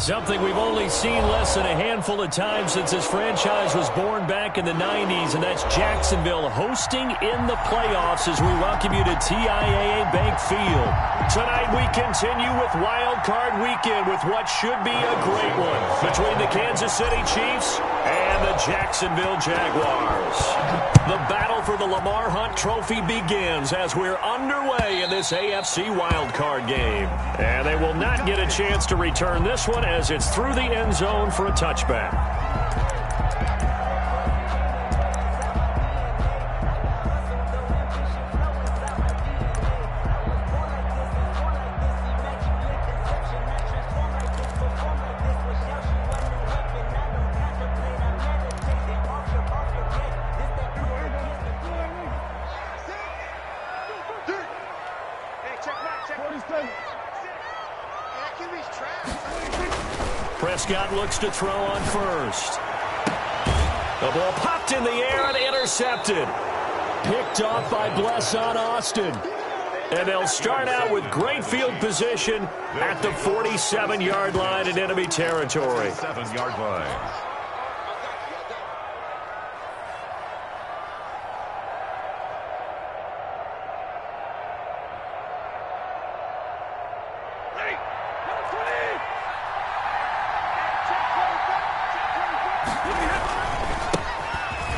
Something we've only seen less than a handful of times since this franchise was born back in the 90s, and that's Jacksonville hosting in the playoffs as we welcome you to TIAA Bank Field. Tonight we continue with Wild Card Weekend with what should be a great one between the Kansas City Chiefs and the Jacksonville Jaguars. The battle for the Lamar Hunt Trophy begins as we're underway in this AFC Wild Card game. And they will not get a chance to return this one as it's through the end zone for a touchback. Prescott looks to throw on first. The ball popped in the air and intercepted. Picked off by Blesson Austin. And they'll start out with great field position at the 47-yard line in enemy territory. 7-yard line.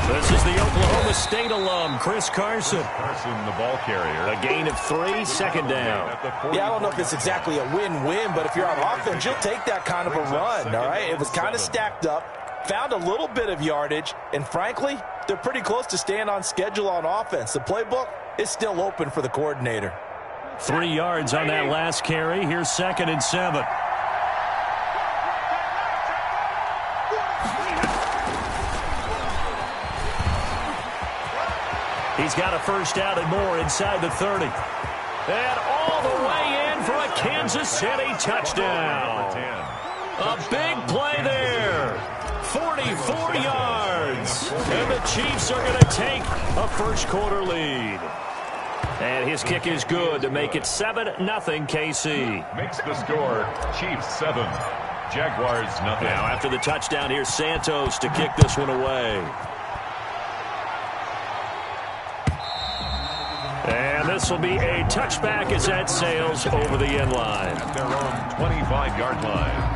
This is the Oklahoma State alum, Chris Carson. Carson, the ball carrier. A gain of 3, second down. Yeah, I don't know if it's exactly a win-win, but if you're on offense, you'll take that kind of a run, all right? It was kind of stacked up, found a little bit of yardage, and frankly, they're pretty close to staying on schedule on offense. The playbook is still open for the coordinator. 3 yards on that last carry. Here's 2nd and 7. He's got a first down and more inside the 30. And all the way in for a Kansas City touchdown. A big play there. 44 yards. And the Chiefs are going to take a first-quarter lead. And his kick is good to make it 7-0 KC. Makes the score Chiefs 7, Jaguars nothing. Now after the touchdown, here's Santos to kick this one away. And this will be a touchback as that sails over the end line. At their own 25-yard line.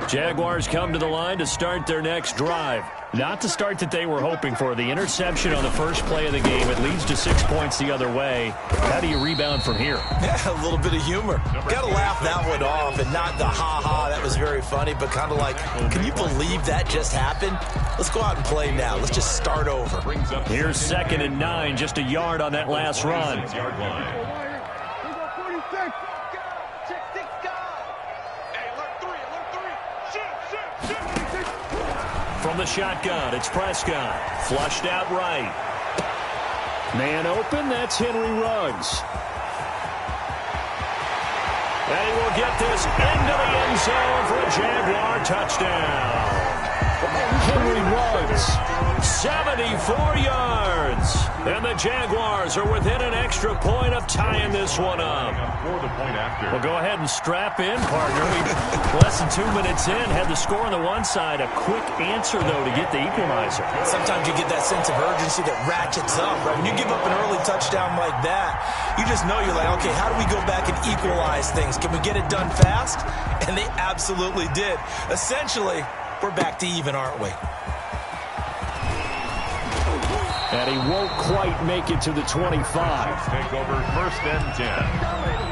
Jaguars come to the line to start their next drive. Not the start that they were hoping for. The interception on the first play of the game. It leads to 6 points the other way. How do you rebound from here? Yeah, a little bit of humor. Got to laugh that one off, and not the ha-ha, that was very funny, but kind of like, can you believe that just happened? Let's go out and play now. Let's just start over. Here's 2nd and 9, just a yard on that last run. 6-yard line. From the shotgun, it's Prescott. Flushed out right. Man open, that's Henry Ruggs. And he will get this into the end zone for a Jaguar touchdown. Henry Ruggs, 74 yards. And the Jaguars are within an extra point of tying this one up. Well, go ahead and strap in, partner. Less than 2 minutes in, had the score on the one side. A quick answer, though, to get the equalizer. Sometimes you get that sense of urgency that ratchets up, right? When you give up an early touchdown like that, you just know you're like, okay, how do we go back and equalize things? Can we get it done fast? And they absolutely did. Essentially, we're back to even, aren't we? And he won't quite make it to the 25. Take over 1st and 10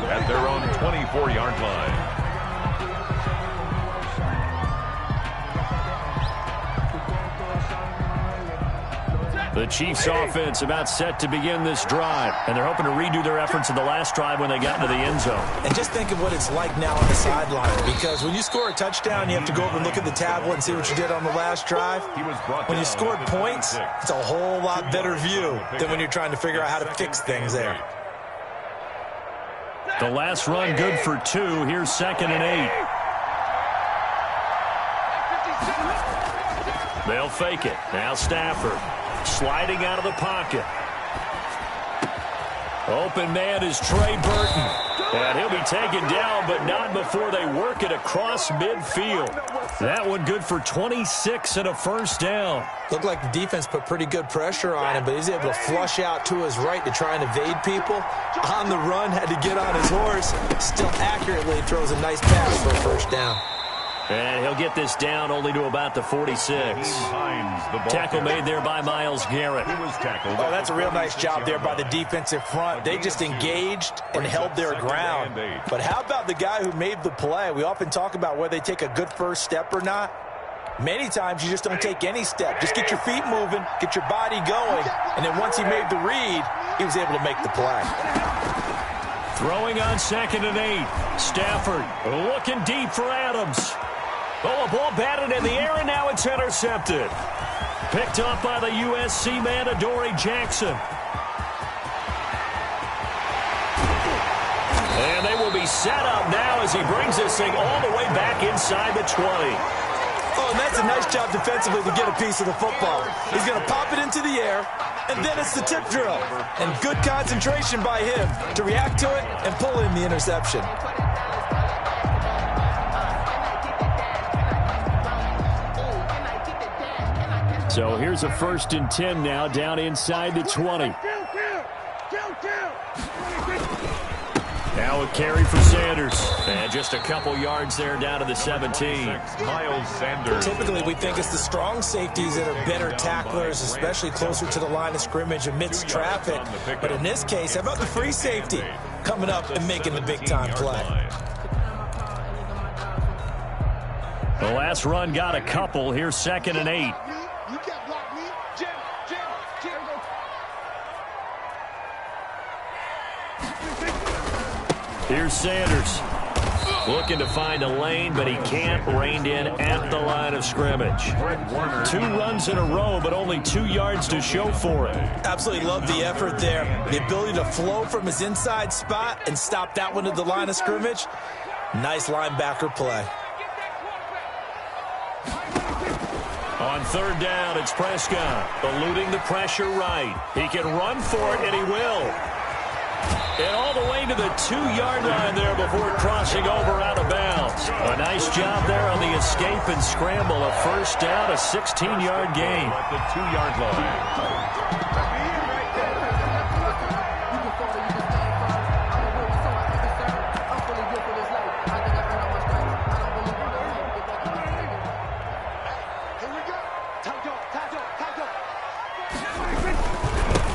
at their own 24-yard line. The Chiefs offense about set to begin this drive, and they're hoping to redo their efforts in the last drive when they got into the end zone. And just think of what it's like now on the sideline, because when you score a touchdown, you have to go over and look at the tablet and see what you did on the last drive. When you scored points, it's a whole lot better view than when you're trying to figure out how to fix things there. The last run good for 2. Here's 2nd and 8. They'll fake it. Now Stafford sliding out of the pocket. Open man is Trey Burton. And he'll be taken down, but not before they work it across midfield. That one good for 26 and a first down. Looked like the defense put pretty good pressure on him, but he's able to flush out to his right to try and evade people. On the run, had to get on his horse. Still accurately throws a nice pass for a first down. And he'll get this down only to about the 46. Tackle made there by Myles Garrett. Oh, that's a real nice job there by the defensive front. They just engaged and held their ground. But how about the guy who made the play? We often talk about whether they take a good first step or not. Many times you just don't take any step. Just get your feet moving, get your body going, and then once he made the read, he was able to make the play. Throwing on 2nd and 8. Stafford looking deep for Adams. Oh, a ball batted in the air, and now it's intercepted. Picked up by the USC man, Adoree Jackson. And they will be set up now as he brings this thing all the way back inside the 20. Oh, and that's a nice job defensively to get a piece of the football. He's going to pop it into the air, and then it's the tip drill. And good concentration by him to react to it and pull in the interception. So here's a 1st and 10 now down inside the 20. Now a carry for Sanders. And just a couple yards there down to the 17. Miles Sanders. Typically, we think it's the strong safeties that are better tacklers, especially closer to the line of scrimmage amidst traffic. But in this case, how about the free safety coming up and making the big-time play? The last run got a couple. Here's 2nd and 8. Here's Sanders looking to find a lane, but he can't. Reined in at the line of scrimmage. 2 runs in a row, but only 2 yards to show for it. Absolutely love the effort there. The ability to flow from his inside spot and stop that one at the line of scrimmage. Nice linebacker play. On 3rd down, it's Prescott eluding the pressure right. He can run for it, and he will. And all the way to the 2-yard line there before crossing over out of bounds. A nice job there on the escape and scramble. A first down, a 16-yard gain. At the 2-yard line.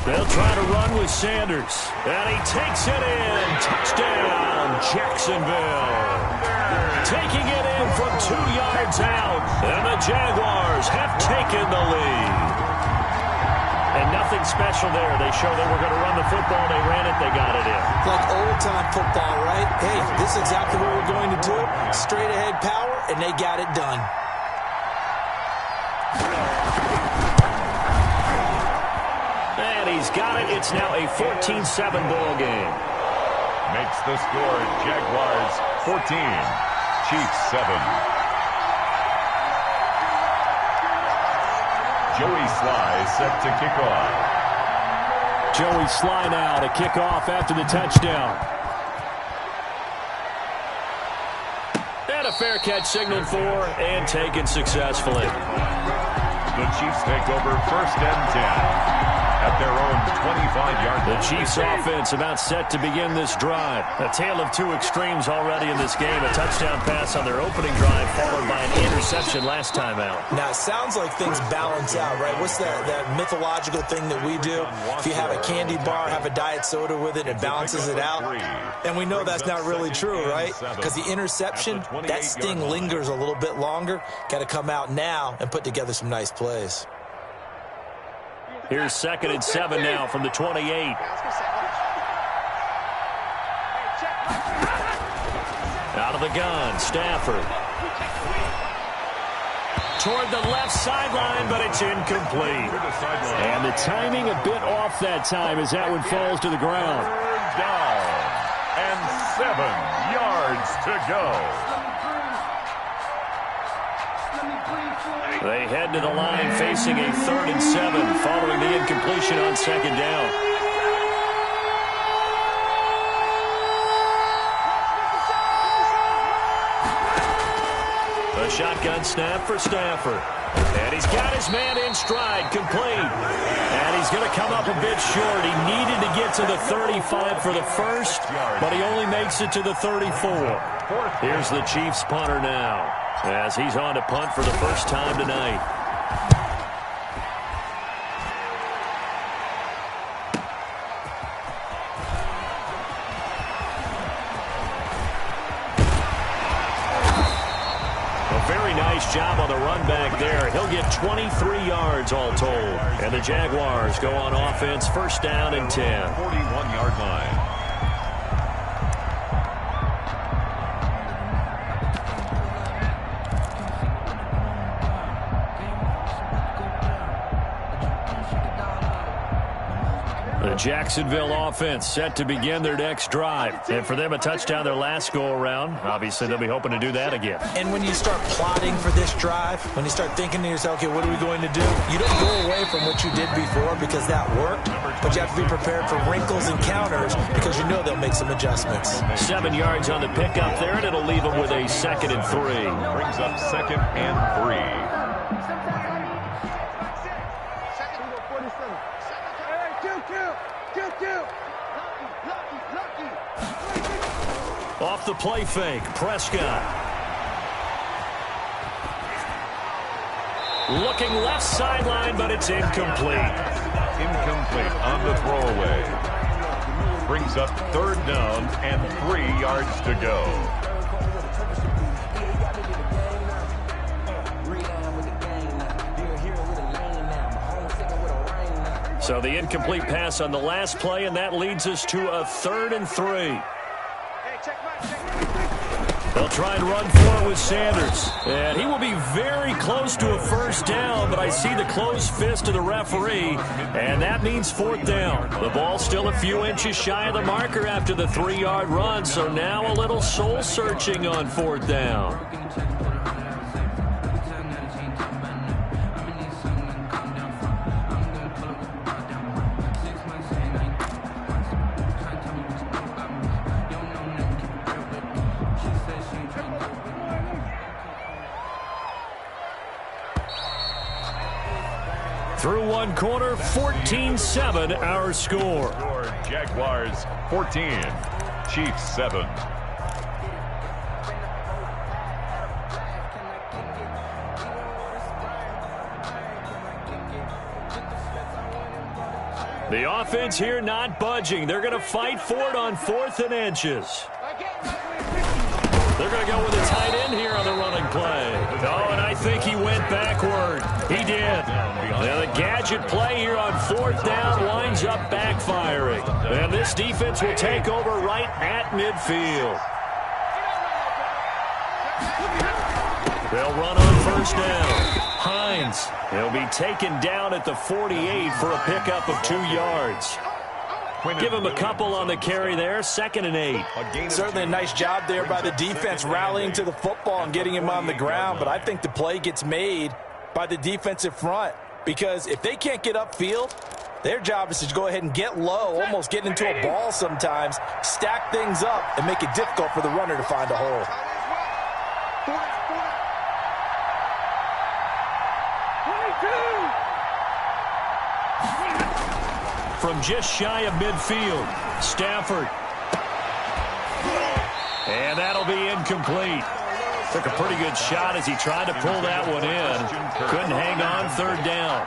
They'll try to run with Sanders. And he takes it in. Touchdown, Jacksonville. Taking it in from 2 yards out. And the Jaguars have taken the lead. And nothing special there. They showed they were going to run the football. They ran it. They got it in. Like old-time football, right? Hey, this is exactly what we're going to do. Straight-ahead power, and they got it done. And he's got it. It's now a 14-7 ball game. Makes the score Jaguars 14, Chiefs 7. Joey Sly set to kick off. Joey Sly now to kick off after the touchdown. And a fair catch signaled for and taken successfully. The Chiefs take over 1st and 10. At their own 25-yard line. The Chiefs offense about set to begin this drive. A tale of 2 extremes already in this game. A touchdown pass on their opening drive followed by an interception last time out. Now, it sounds like things balance out, right? What's that mythological thing that we do? If you have a candy bar, have a diet soda with it, it balances it out. And we know that's not really true, right? Because the interception, that sting lingers a little bit longer. Got to come out now and put together some nice plays. Here's 2nd and 7 now from the 28. Out of the gun, Stafford. Toward the left sideline, but it's incomplete. And the timing a bit off that time as that one falls to the ground. 3rd down and 7 yards to go. They head to the line facing a 3rd and 7 following the incompletion on 2nd down. A shotgun snap for Stafford. And he's got his man in stride, complete. And he's going to come up a bit short. He needed to get to the 35 for the first, but he only makes it to the 34. Here's the Chiefs punter now, as he's on to punt for the first time tonight. Very nice job on the run back there. He'll get 23 yards all told. And the Jaguars go on offense, 1st down and 10. 41-yard line. The Jacksonville offense set to begin their next drive. And for them, a touchdown their last go-around. Obviously, they'll be hoping to do that again. And when you start plotting for this drive, when you start thinking to yourself, okay, what are we going to do? You don't go away from what you did before because that worked, but you have to be prepared for wrinkles and counters because you know they'll make some adjustments. 7 yards on the pickup there, and it'll leave them with a 2nd and 3. Brings up 2nd and 3. Off the play fake, Prescott. Looking left sideline, but it's incomplete. Incomplete on the throwaway. Brings up 3rd down and 3 yards to go. So the incomplete pass on the last play, and that leads us to a 3rd and 3. They'll try and run for it with Sanders. And he will be very close to a 1st down, but I see the closed fist of the referee, and that means 4th down. The ball's still a few inches shy of the marker after the 3-yard run, so now a little soul-searching on 4th down. Through one quarter, 14-7 our score. Jaguars 14, Chiefs 7. The offense here not budging. They're going to fight for it on 4th and inches. They're going to go with a tight end here on the running play. Oh, and I think he went backward. He did. Now the gadget play here on 4th down winds up backfiring. And this defense will take over right at midfield. They'll run on 1st down. Hines, he'll be taken down at the 48 for a pickup of 2 yards. Give him a couple on the carry there, 2nd and 8. Certainly a nice job there by the defense rallying to the football and getting him on the ground, but I think the play gets made by the defensive front because if they can't get upfield, their job is to go ahead and get low, almost get into a ball sometimes, stack things up, and make it difficult for the runner to find a hole. From just shy of midfield, Stafford. And that'll be incomplete. Took a pretty good shot as he tried to pull that one in. Couldn't hang on, 3rd down.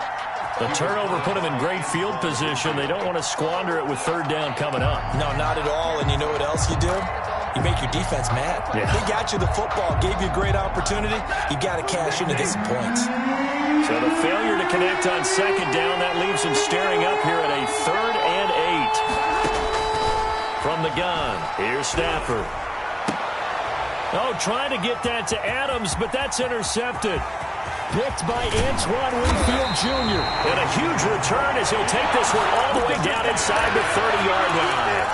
The turnover put him in great field position. They don't want to squander it with 3rd down coming up. No, not at all. And you know what else you do? You make your defense mad. Yeah. They got you the football, gave you a great opportunity. You got to cash in to get some points. So the failure to connect on 2nd down, that leaves him staring up here at a 3rd and 8. From the gun, here's Stafford. Oh, trying to get that to Adams, but that's intercepted. Picked by Antoine Winfield Jr. And a huge return as he'll take this one all the way down inside the 30-yard line.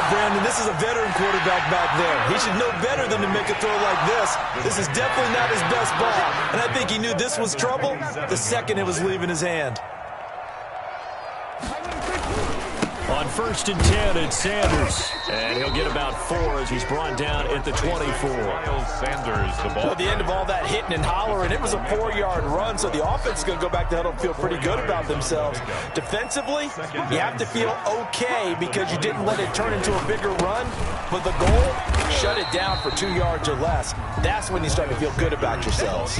Brandon, this is a veteran quarterback back there. He should know better than to make a throw like this. This is definitely not his best ball. And I think he knew this was trouble the second it was leaving his hand. On 1st and 10, it's Sanders. And he'll get about 4 as he's brought down at the 24. Sanders, the ball. At the end of all that hitting and hollering, it was a 4-yard run, so the offense is going to go back to huddle and feel pretty good about themselves. Defensively, you have to feel okay because you didn't let it turn into a bigger run, but the goal, shut it down for 2 yards or less. That's when you start to feel good about yourselves.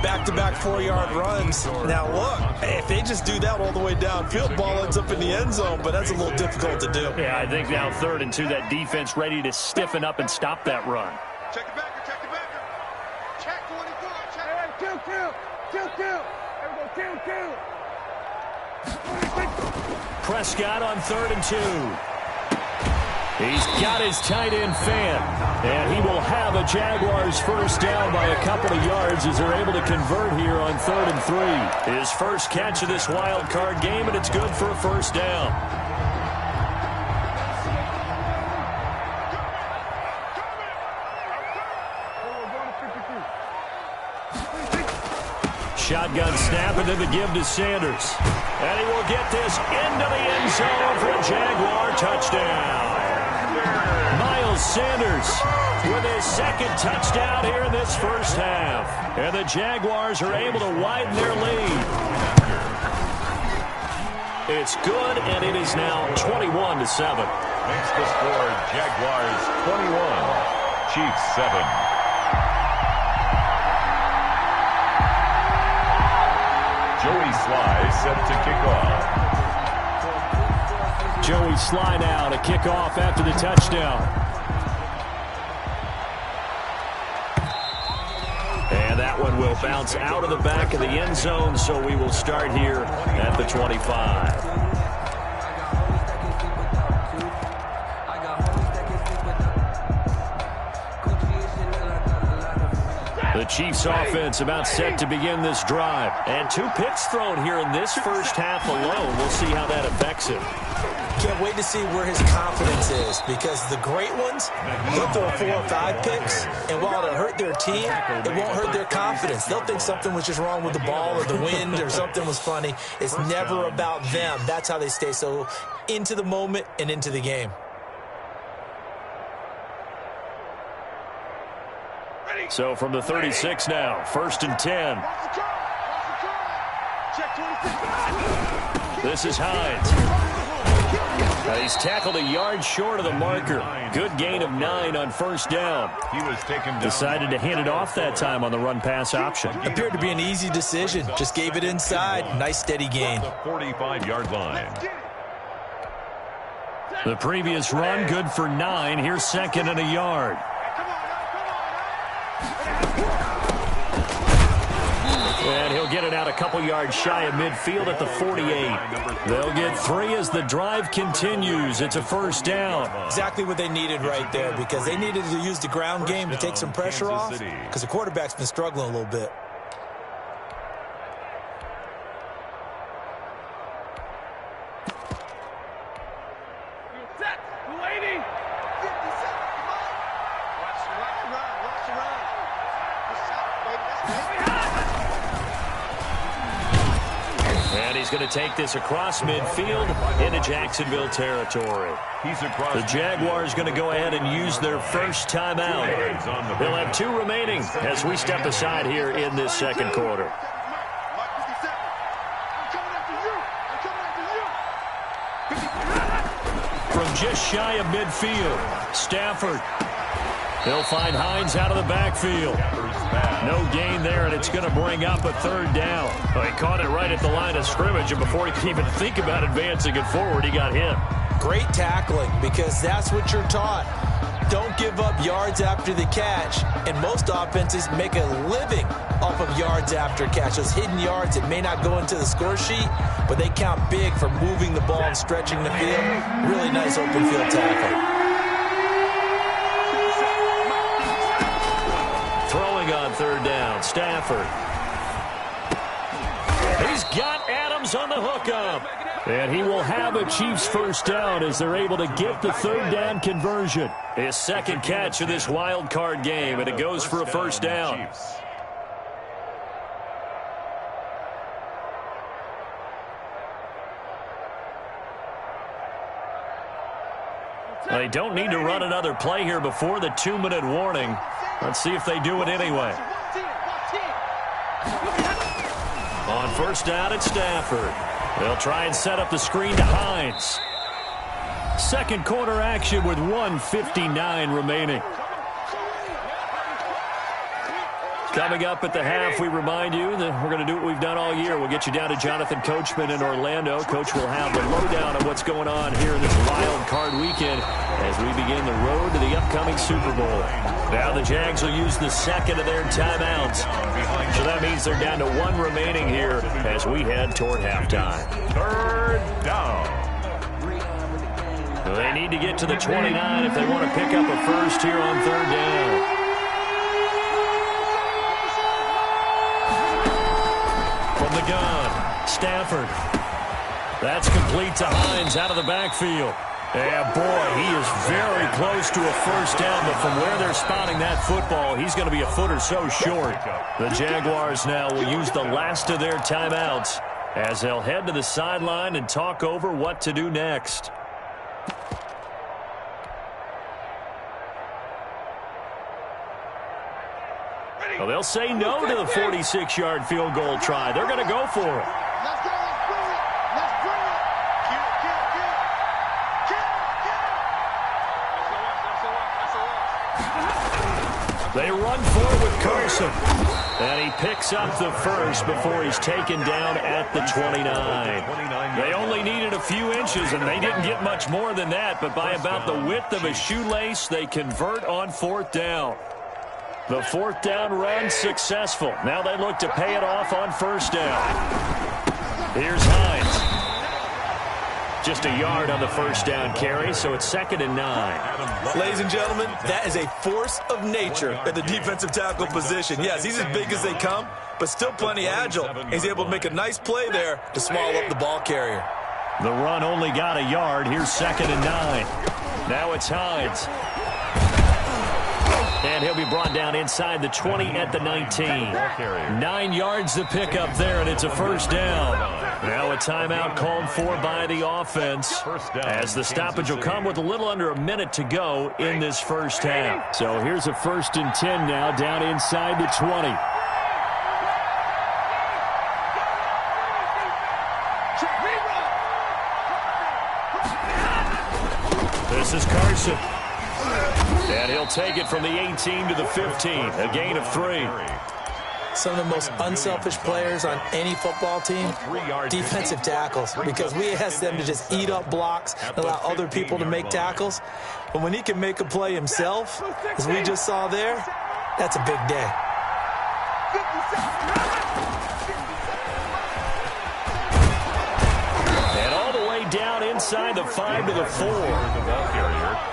Back-to-back 4-yard runs. Now, look, if they just do that all the way downfield, ball ends up in the end zone, but that's a little difficult to do. Yeah, I think now 3rd and 2, that defense ready to stiffen up and stop that run. Check the backer, check the backer. Check 24, check. Kill. Prescott on 3rd and 2. He's got his tight end fan, and he will have a Jaguars first down by a couple of yards as they're able to convert here on 3rd and 3. His first catch of this wild card game, and it's good for a first down. Shotgun snap, and then the give to Sanders. And he will get this into the end zone for a Jaguar touchdown. Miles Sanders with his 2nd touchdown here in this first half. And the Jaguars are able to widen their lead. It's good, and it is now 21-7. Makes the score Jaguars 21, Chiefs 7. Joey Sly set to kick off. Joey Sly now to kick off after the touchdown. And that one will bounce out of the back of the end zone, so we will start here at the 25. The Chiefs offense about set to begin this drive. And 2 picks thrown here in this first half alone. We'll see how that affects him. Can't wait to see where his confidence is, because the great ones, they'll throw 4 or 5 picks, and while it'll hurt their team, it won't hurt their confidence. They'll think something was just wrong with the ball or the wind or something was funny. It's never about them. That's how they stay so into the moment and into the game. So from the 36 now, 1st and 10. This is Hines. He's tackled a yard short of the marker. Good gain of 9 on first down. He was taken down. Decided to hand it off that time on the run-pass option. Appeared to be an easy decision. Just gave it inside. Nice, steady gain. The 45-yard line. The previous run, good for 9. Here's 2nd and a yard. And he'll get it out a couple yards shy of midfield at the 48. They'll get 3 as the drive continues. It's a first down. Exactly what they needed right there, because they needed to use the ground game to take some pressure off, because the quarterback's been struggling a little bit. He's going to take this across midfield into Jacksonville territory. The Jaguars going to go ahead and use their first timeout. They'll have 2 remaining as we step aside here in this second quarter. From just shy of midfield, Stafford. He'll find Hines out of the backfield. No gain there, and it's going to bring up a 3rd down. Well, he caught it right at the line of scrimmage, and before he could even think about advancing it forward, he got hit. Great tackling, because that's what you're taught. Don't give up yards after the catch, and most offenses make a living off of yards after catch. Those hidden yards that may not go into the score sheet, but they count big for moving the ball and stretching the field. Really nice open field tackle. Throwing on 3rd down, Stafford. He's got Adams goes on the hookup. And he will have a Chiefs first down as they're able to get the third down conversion. His second catch of this wild card game, and it goes for a first down. They don't need to run another play here before the 2-minute warning. Let's see if they do it anyway. On first down, it's Stafford. They'll try and set up the screen to Hines. Second quarter action with 1:59 remaining. Coming up at the half, we remind you that we're going to do what we've done all year. We'll get you down to Jonathan Coachman in Orlando. Coach will have the lowdown of what's going on here in this wild card weekend as we begin the road to the upcoming Super Bowl. Now the Jags will use the second of their timeouts. So that means they're down to 1 remaining here as we head toward halftime. Third down. They need to get to the 29 if they want to pick up a first here on third down. From the gun, Stafford. That's complete to Hines out of the backfield. Yeah, boy, he is very close to a first down, but from where they're spotting that football, he's going to be a foot or so short. The Jaguars now will use the last of their timeouts as they'll head to the sideline and talk over what to do next. Well, they'll say no to the 46-yard field goal try. They're going to go for it. Let's go. Let's bring it. Kill it. They run forward with Carson. And he picks up the first before he's taken down at the 29. They only needed a few inches, and they didn't get much more than that. But by about the width of a shoelace, they convert on fourth down. The fourth down run successful. Now they look to pay it off on first down. Here's Hines. Just a yard on the first down carry, so it's 2nd and 9. Ladies and gentlemen, that is a force of nature at the defensive tackle position. Yes, he's as big as they come, but still plenty agile. He's able to make a nice play there to swallow up the ball carrier. The run only got a yard. Here's 2nd and 9. Now it's Hines. And he'll be brought down inside the 20 at the 19. 9 yards to pick up there, and it's a first down. Now a timeout called for by the offense as the stoppage will come with a little under a minute to go in this first half. So here's a 1st and 10 now down inside the 20. This is Carson. And he'll take it from the 18 to the 15, a gain of 3. Some of the most unselfish players on any football team, defensive tackles, because we ask them to just eat up blocks, allow other people to make tackles. But when he can make a play himself, as we just saw there, that's a big day. And all the way down inside the 5 to the 4.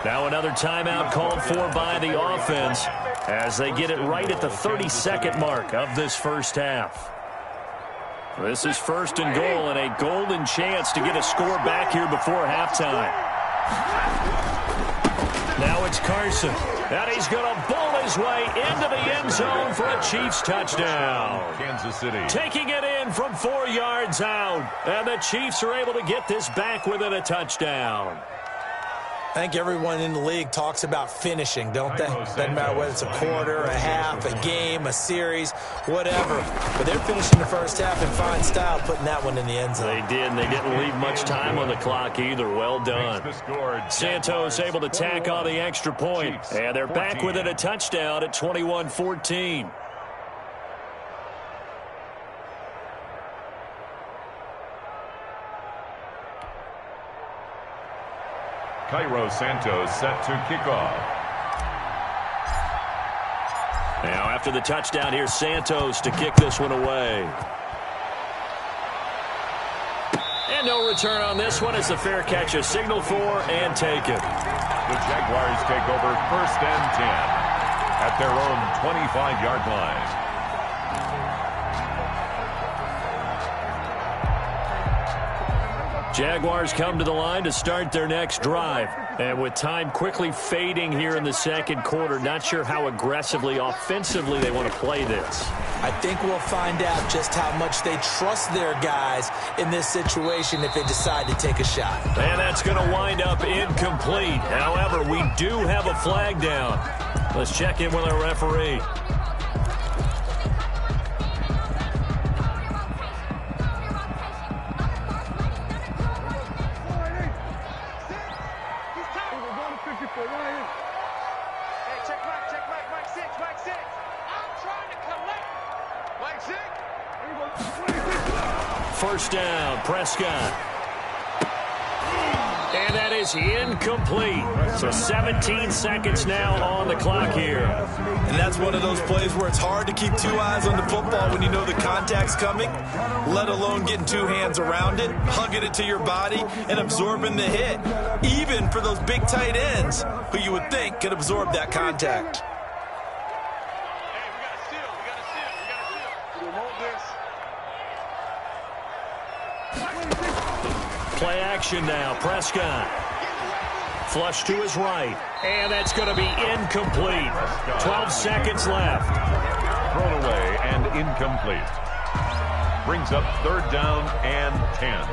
Now another timeout called for by the offense as they get it right at the 32nd mark of this first half. This is 1st and goal and a golden chance to get a score back here before halftime. Now it's Carson. And he's going to bowl his way into the end zone for a Chiefs touchdown. Kansas City. Taking it in from 4 yards out. And the Chiefs are able to get this back within a touchdown. I think everyone in the league talks about finishing, don't they? Doesn't matter whether it's a quarter, a half, a game, a series, whatever. But they're finishing the first half in fine style, putting that one in the end zone. They did, and they didn't leave much time on the clock either. Well done. Santos able to tack on the extra point, and they're back within a touchdown at 21-14. Cairo Santos set to kick off. Now after the touchdown, here's Santos to kick this one away. And no return on this one as the fair catch is signaled for and taken. The Jaguars take over 1st and 10 at their own 25-yard line. Jaguars come to the line to start their next drive. And with time quickly fading here in the second quarter, not sure how aggressively, offensively they want to play this. I think we'll find out just how much they trust their guys in this situation if they decide to take a shot. And that's going to wind up incomplete. However, we do have a flag down. Let's check in with our referee. First down, Prescott. And that is incomplete. So 17 seconds now on the clock here. And that's one of those plays where it's hard to keep two eyes on the football when you know the contact's coming, let alone getting two hands around it, hugging it to your body, and absorbing the hit. Even for those big tight ends who you would think could absorb that contact. Play action now, Prescott. Flush to his right, and that's going to be incomplete. 12 seconds left. Thrown away and incomplete. Brings up third down and 10.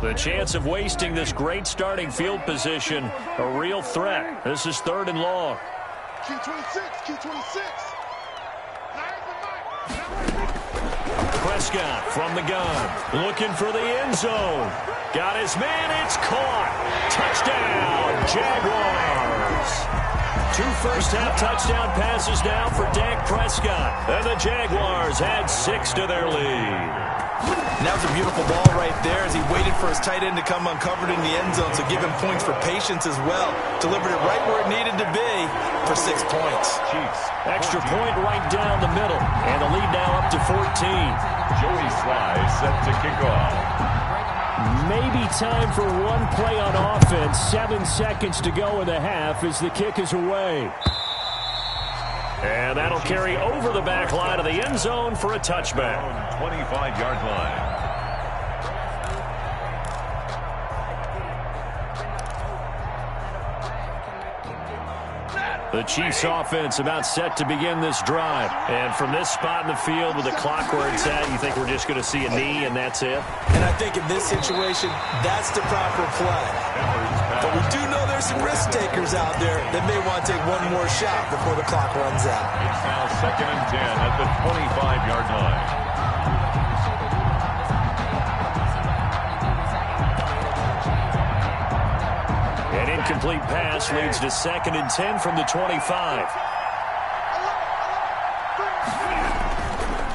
The chance of wasting this great starting field position, a real threat. This is third and long. Key 26, key 26. Prescott from the gun, looking for the end zone. Got his man, it's caught. Touchdown, Jaguars. 2 first-half touchdown passes now for Dak Prescott. And the Jaguars add 6 to their lead. And that was a beautiful ball right there as he waited for his tight end to come uncovered in the end zone, so give him points for patience as well. Delivered it right where it needed to be for 6 points. Chiefs. Extra point right down the middle, and the lead now up to 14. Joey Sly set to kick off. Maybe time for one play on offense. 7 seconds to go in the half as the kick is away. And that'll carry over the back line of the end zone for a touchback. 25-yard line. The Chiefs offense about set to begin this drive. And from this spot in the field with the clock where it's at, you think we're just going to see a knee and that's it? And I think in this situation, that's the proper play. But we do know there's some risk takers out there that may want to take one more shot before the clock runs out. It's now second and 10 at the 25-yard line. An incomplete pass leads to second and 10 from the 25.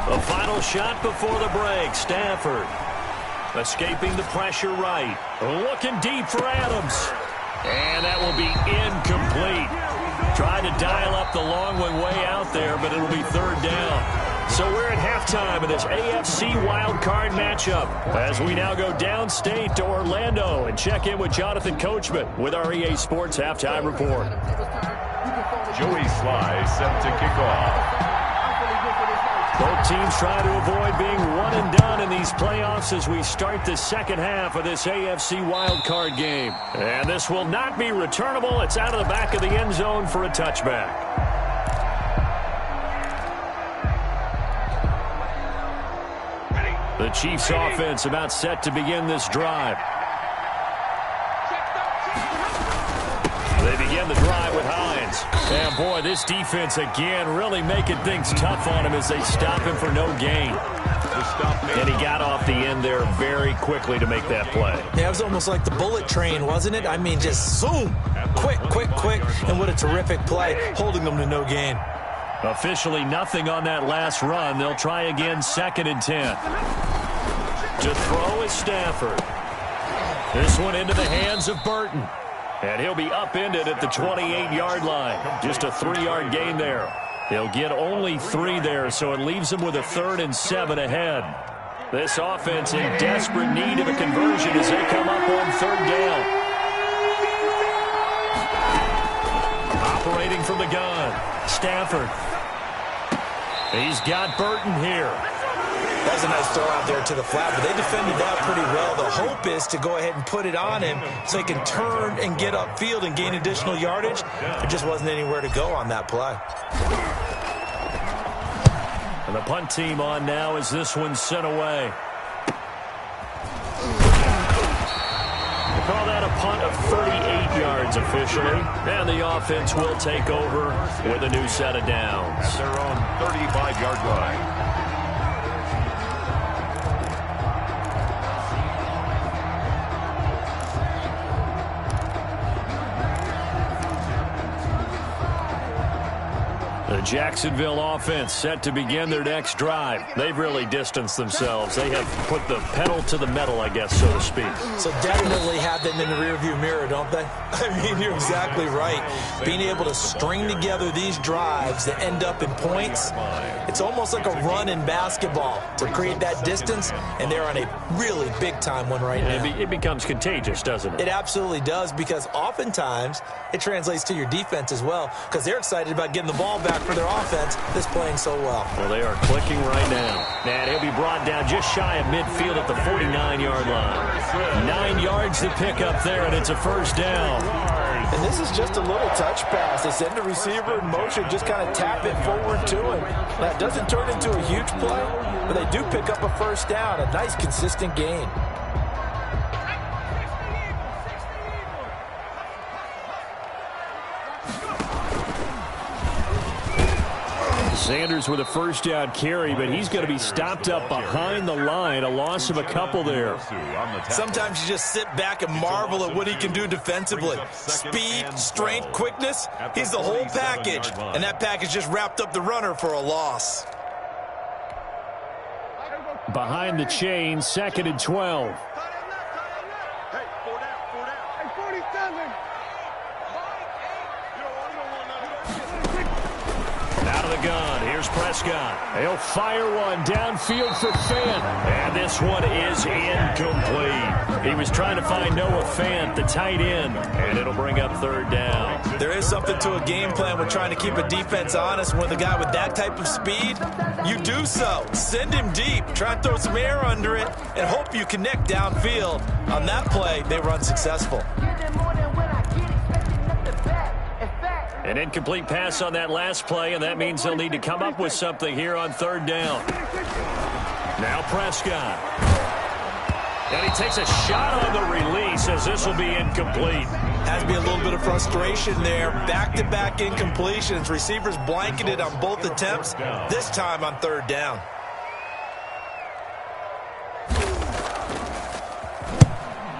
The final shot before the break. Stafford escaping the pressure right. Looking deep for Adams. And that will be incomplete. Tried to dial up the long one way out there, but it'll be third down. So we're at halftime of this AFC wildcard matchup as we now go downstate to Orlando and check in with Jonathan Coachman with our EA Sports Halftime Report. Joey Sly set to kick off. Both teams try to avoid being one and done in these playoffs as we start the second half of this AFC wildcard game. And this will not be returnable. It's out of the back of the end zone for a touchback. The Chiefs offense about set to begin this drive. They begin the drive with Hines. And boy, this defense again really making things tough on him as they stop him for no gain. And he got off the end there very quickly to make that play. Yeah, it was almost like the bullet train, wasn't it? I mean, just zoom. Quick, quick, quick. And what a terrific play, holding them to no gain. Officially nothing on that last run. They'll try again, second and 10. To throw is Stafford. This one into the hands of Burton. And he'll be upended at the 28-yard line. Just a 3-yard gain there. They'll get only 3 there, so it leaves them with a 3rd and 7 ahead. This offense in desperate need of a conversion as they come up on 3rd down. Operating from the gun, Stafford. He's got Burton here. That was a nice throw out there to the flat, but they defended that pretty well. The hope is to go ahead and put it on him so he can turn and get upfield and gain additional yardage. There just wasn't anywhere to go on that play. And the punt team on now as this one's sent away. Call that a punt of 38 yards officially. And the offense will take over with a new set of downs. At their own 35-yard line. The Jacksonville offense set to begin their next drive. They've really distanced themselves. They have put the pedal to the metal, I guess, so to speak. So definitely have them in the rearview mirror, don't they? I mean, you're exactly right. Being able to string together these drives that end up in points, it's almost like a run in basketball to create that distance, and they're on a really big-time one right now. It becomes contagious, doesn't it? It absolutely does, because oftentimes it translates to your defense as well, because they're excited about getting the ball back for their offense that's playing so well. Well, they are clicking right now. And he'll be brought down just shy of midfield at the 49-yard line. 9 yards to pick up there, and it's a first down. And this is just a little touch pass. They send the receiver in motion, just kind of tap it forward to him. Now, it doesn't turn into a huge play, but they do pick up a first down, a nice, consistent gain. Sanders with a first down carry, but he's going to be stopped up behind the line. A loss of a couple there. Sometimes you just sit back and marvel at what he can do defensively. Speed, strength, quickness, he's the whole package. And that package just wrapped up the runner for a loss. Behind the chain, 2nd and 12. Hey, 4 down. Hey, 47. Out of the gun, here's Prescott. He'll fire one downfield for Fant. And this one is incomplete. He was trying to find Noah Fant, the tight end, and it'll bring up 3rd down. There is something to a game plan with trying to keep a defense honest. With a guy with that type of speed, you do so. Send him deep. Try and throw some air under it and hope you connect downfield. On that play, they were unsuccessful. An incomplete pass on that last play, and that means they'll need to come up with something here on 3rd down. Now Prescott. And he takes a shot on the release as this will be incomplete. Has to be a little bit of frustration there. Back-to-back incompletions. Receivers blanketed on both attempts, this time on 3rd down.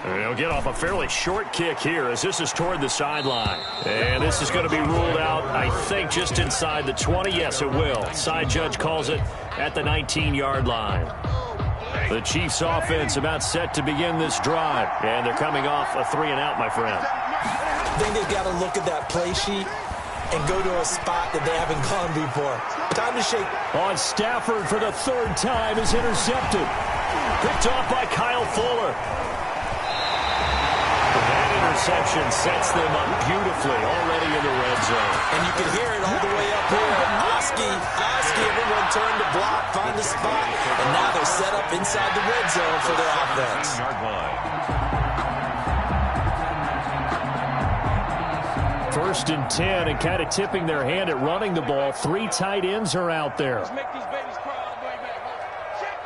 He'll get off a fairly short kick here as this is toward the sideline. And this is going to be ruled out, I think, just inside the 20. Yes, it will. Side judge calls it at the 19-yard line. The Chiefs offense about set to begin this drive. And they're coming off a 3-and-out, my friend. I think they've got to look at that play sheet and go to a spot that they haven't gone before. Time to shake. On Stafford for the 3rd time is intercepted. Picked off by Kyle Fuller. Interception sets them up beautifully already in the red zone. And you can hear it all the way up here. Oski, everyone turned to block, find the spot, and now they're set up inside the red zone for their offense. First and 10, and kind of tipping their hand at running the ball. 3 tight ends are out there. Make these babies cry all the way back. Check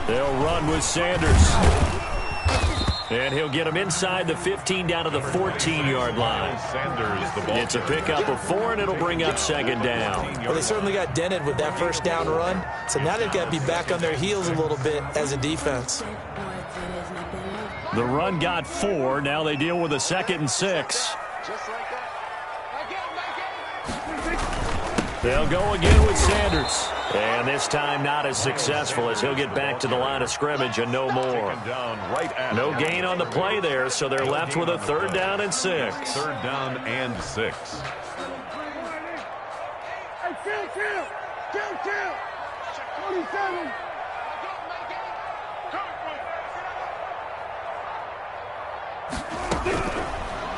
37. They'll run with Sanders. And he'll get him inside the 15 down to the 14-yard line. It's a pickup of 4, and it'll bring up 2nd down. Well, they certainly got dented with that first down run, so now they've got to be back on their heels a little bit as a defense. The run got 4. Now they deal with a 2nd and 6. They'll go again with Sanders. And this time not as successful as he'll get back to the line of scrimmage and no more. No gain on the play there, so they're left with a 3rd down and 6. 3rd down and 6. Hey, chill. 27.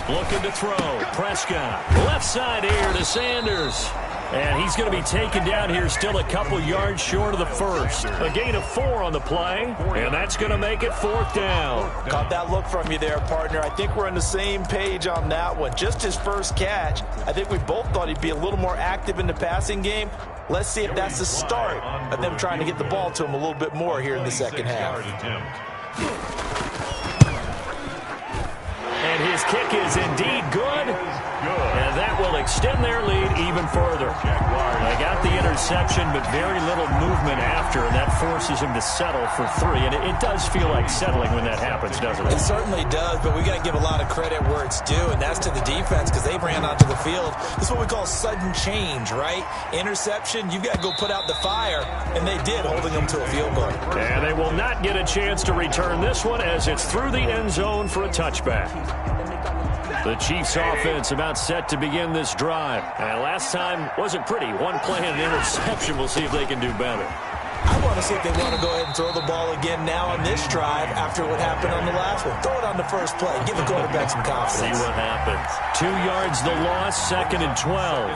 Looking to throw. Prescott. Left side here to Sanders. And he's going to be taken down here, still a couple yards short of the first. A gain of 4 on the play, and that's going to make it 4th down. Caught that look from you there, partner. I think we're on the same page on that one. Just his first catch. I think we both thought he'd be a little more active in the passing game. Let's see if that's the start of them trying to get the ball to him a little bit more here in the second half. And his kick is indeed good. And that will extend their lead even further. They got the interception, but very little movement after, and that forces him to settle for 3. And it does feel like settling when that happens, doesn't it? It certainly does, but we got to give a lot of credit where it's due, and that's to the defense because they ran onto the field. This is what we call sudden change, right? Interception, you've got to go put out the fire, and they did, holding them to a field goal. And they will not get a chance to return this one as it's through the end zone for a touchback. The Chiefs offense about set to begin this drive. And last time wasn't pretty. One play and an interception. We'll see if they can do better. I want to see if they want to go ahead and throw the ball again now on this drive after what happened on the last one. Throw it on the first play. Give the quarterback some confidence. See what happens. 2 yards the loss, 2nd and 12.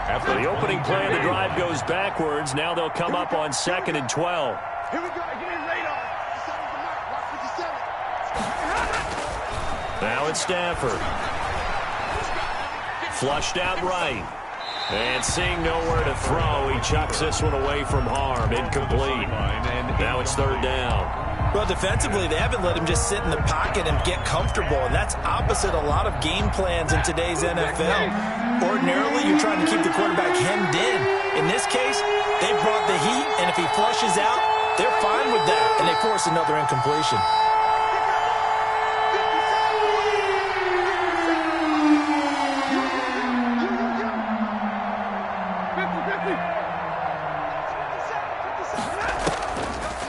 After the opening play of the drive goes backwards, now they'll come up on 2nd and 12. Here we go. Give me radar. Watch 57. Now it's Stafford. Flushed out right. And seeing nowhere to throw, he chucks this one away from harm. Incomplete. Now it's 3rd down. Well, defensively, they haven't let him just sit in the pocket and get comfortable, and that's opposite a lot of game plans in today's NFL. Ordinarily, you're trying to keep the quarterback hemmed in. In this case, they brought the heat, and if he flushes out, they're fine with that, and they force another incompletion.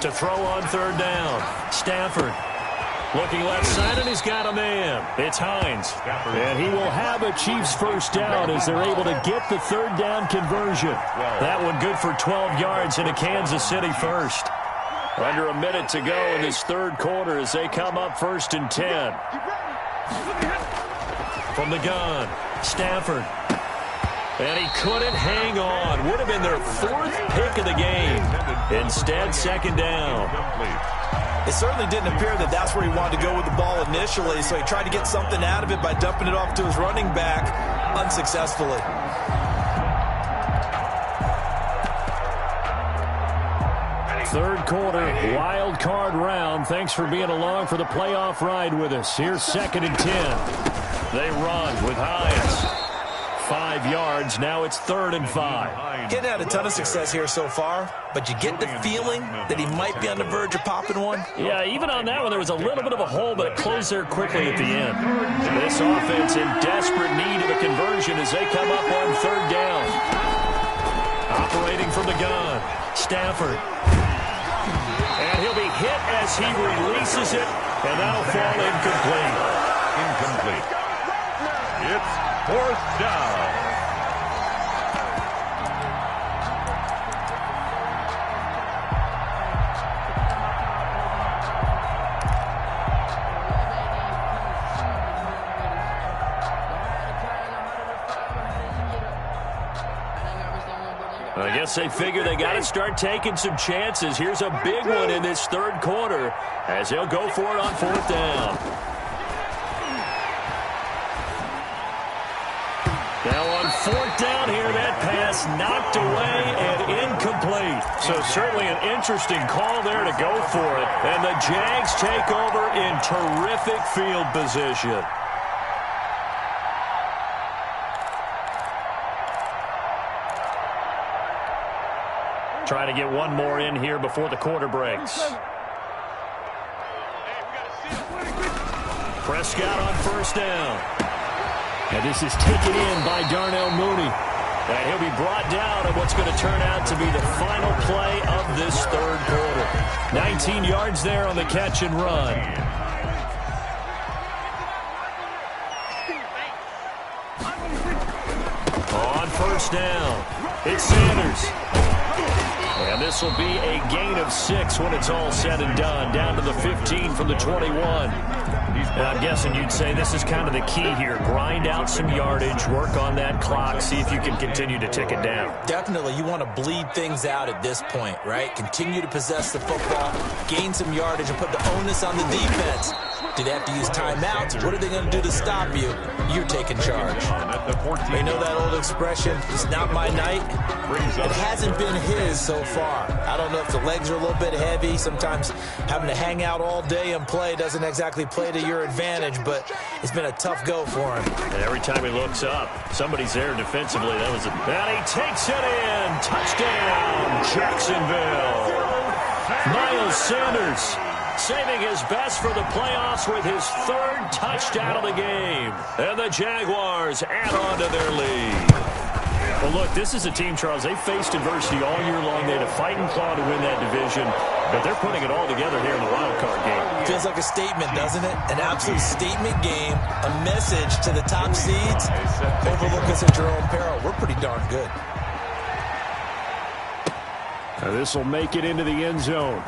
To throw on 3rd down. Stafford looking left side, and he's got a man. It's Hines. And he will have a Chiefs first down as they're able to get the 3rd down conversion. That one good for 12 yards in a Kansas City first. Under a minute to go in this 3rd quarter as they come up 1st and 10. From the gun, Stafford. And he couldn't hang on. Would have been their 4th pick of the game. Instead, 2nd down. It certainly didn't appear that that's where he wanted to go with the ball initially, so he tried to get something out of it by dumping it off to his running back unsuccessfully. Third quarter, wild card round. Thanks for being along for the playoff ride with us. Here's 2nd and 10. They run with Hines. 5 yards. Now it's 3rd and 5. Getting had a ton of success here so far, but you get the feeling that he might be on the verge of popping one. Yeah, even on that one, there was a little bit of a hole, but it closed there quickly at the end. This offense in desperate need of a conversion as they come up on 3rd down. Operating from the gun, Stafford. And he'll be hit as he releases it, and that'll fall incomplete. Incomplete. It's 4th down. I guess they figure they got to start taking some chances. Here's a big one in this 3rd quarter as they'll go for it on 4th down. Now on 4th down here, that pass knocked away and incomplete. So certainly an interesting call there to go for it. And the Jags take over in terrific field position. Trying to get one more in here before the quarter breaks. Prescott on 1st down. And this is taken in by Darnell Mooney. And he'll be brought down at what's going to turn out to be the final play of this 3rd quarter. 19 yards there on the catch and run. On 1st down, it's Sanders. And this will be a gain of 6 when it's all said and done, down to the 15 from the 21. And I'm guessing you'd say this is kind of the key here. Grind out some yardage, work on that clock, see if you can continue to tick it down. Definitely, you want to bleed things out at this point, right? Continue to possess the football, gain some yardage, and put the onus on the defense. Do they have to use timeouts? What are they going to do to stop you? You're taking charge. You know that old expression, it's not my night? It hasn't been his so far. I don't know if the legs are a little bit heavy. Sometimes having to hang out all day and play doesn't exactly play to your advantage, but it's been a tough go for him. And every time he looks up, somebody's there defensively. And he takes it in. Touchdown, Jacksonville. Miles Sanders saving his best for the playoffs with his 3rd touchdown of the game. And the Jaguars add on to their lead. Well, look, this is a team, Charles, they faced adversity all year long. They had to fight and claw to win that division, but they're putting it all together here in the wild card game. Feels like a statement, doesn't it? An absolute statement game, a message to the top seeds. Overlook us at your own peril. We're pretty darn good. This will make it into the end zone.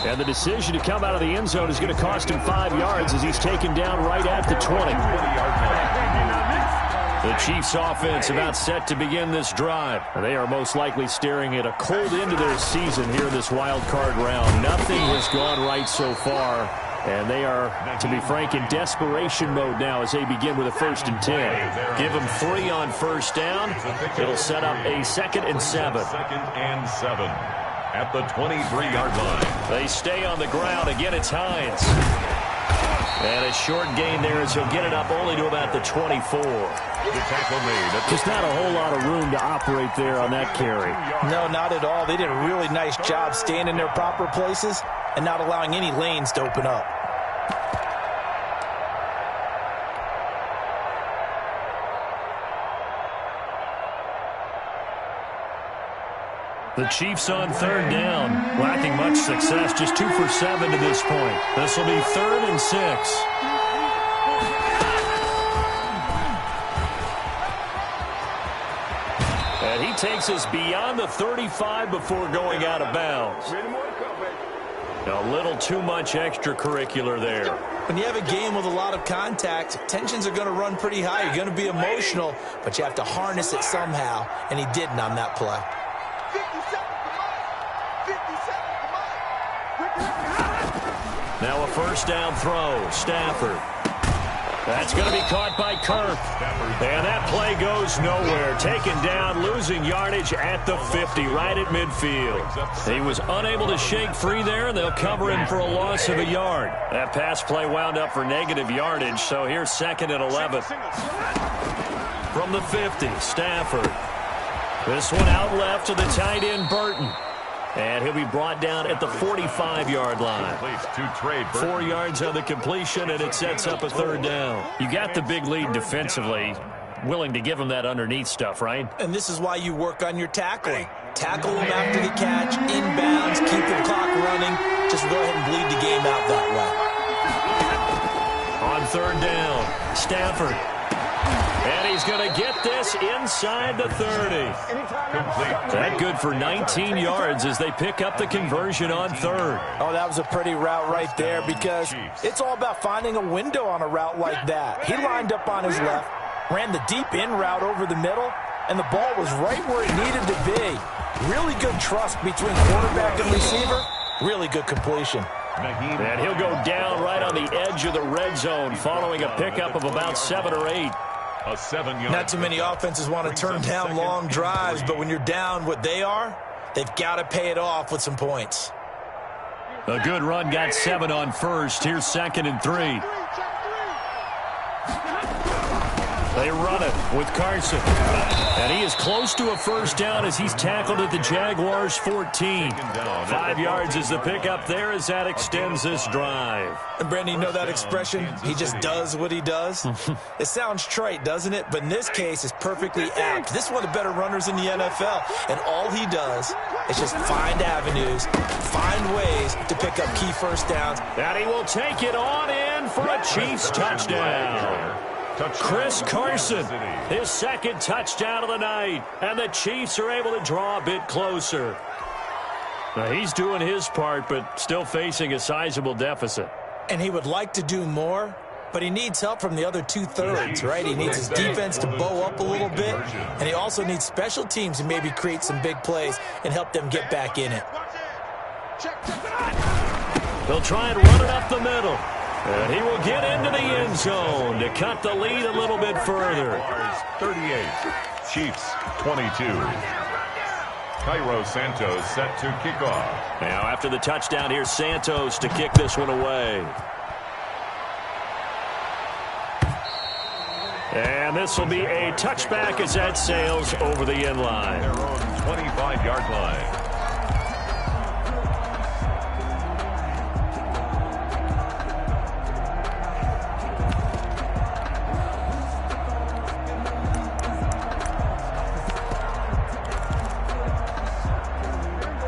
And the decision to come out of the end zone is going to cost him 5 yards as he's taken down right at the 20. The Chiefs offense about set to begin this drive. They are most likely staring at a cold end to their season here in this wild card round. Nothing has gone right so far, and they are, to be frank, in desperation mode now as they begin with a 1st and 10. Give them 3 on 1st down. It'll set up a 2nd and 7. 2nd and 7 at the 23-yard line. They stay on the ground. Again, it's Hines. And a short gain there as he'll get it up only to about the 24. The tackle made. Just not a whole lot of room to operate there on that carry. No, not at all. They did a really nice job staying in their proper places and not allowing any lanes to open up. The Chiefs on 3rd down, lacking much success, just 2 for 7 to this point. This will be 3rd and 6. And he takes us beyond the 35 before going out of bounds. A little too much extracurricular there. When you have a game with a lot of contact, tensions are going to run pretty high. You're going to be emotional, but you have to harness it somehow, and he didn't on that play. Now a 1st down throw. Stafford. That's going to be caught by Kirk. And that play goes nowhere. Taken down, losing yardage at the 50, right at midfield. He was unable to shake free there, and they'll cover him for a loss of a yard. That pass play wound up for negative yardage, so here's 2nd and 11. From the 50, Stafford. This one out left to the tight end, Burton. And he'll be brought down at the 45-yard line. 4 yards on the completion, and it sets up a 3rd down. You got the big lead defensively. Willing to give him that underneath stuff, right? And this is why you work on your tackling. Tackle him after the catch, inbounds, keep the clock running. Just go ahead and bleed the game out that way. On 3rd down, Stafford. And he's going to get this inside the 30. That good for 19 yards as they pick up the conversion on 3rd. Oh, that was a pretty route right there because it's all about finding a window on a route like that. He lined up on his left, ran the deep in route over the middle, and the ball was right where it needed to be. Really good trust between quarterback and receiver. Really good completion. And he'll go down right on the edge of the red zone following a pickup of about 7 or 8. A 7-yard. Not too many offenses want to turn down long drives, but when you're down what they are, they've got to pay it off with some points. A good run got 7 on 1st. Here's 2nd and 3. They run it with Carson. And he is close to a 1st down as he's tackled at the Jaguars' 14. 5 yards is the pickup there as that extends this drive. And Brandon, you know that expression? He just does what he does? It sounds trite, doesn't it? But in this case, it's perfectly apt. This is one of the better runners in the NFL. And all he does is just find avenues, find ways to pick up key 1st downs. And he will take it on in for a Chiefs touchdown. Chris Carson, his second touchdown of the night, and the Chiefs are able to draw a bit closer. Now, he's doing his part, but still facing a sizable deficit. And he would like to do more, but he needs help from the other two-thirds, right? He needs his defense to bow up a little bit, and he also needs special teams to maybe create some big plays and help them get back in it. They'll try and run it up the middle. And he will get into the end zone to cut the lead a little bit further. 38, Chiefs 22. Cairo Santos set to kick off. Now after the touchdown, here's Santos to kick this one away. And this will be a touchback as that sails over the end line. Their own 25-yard line.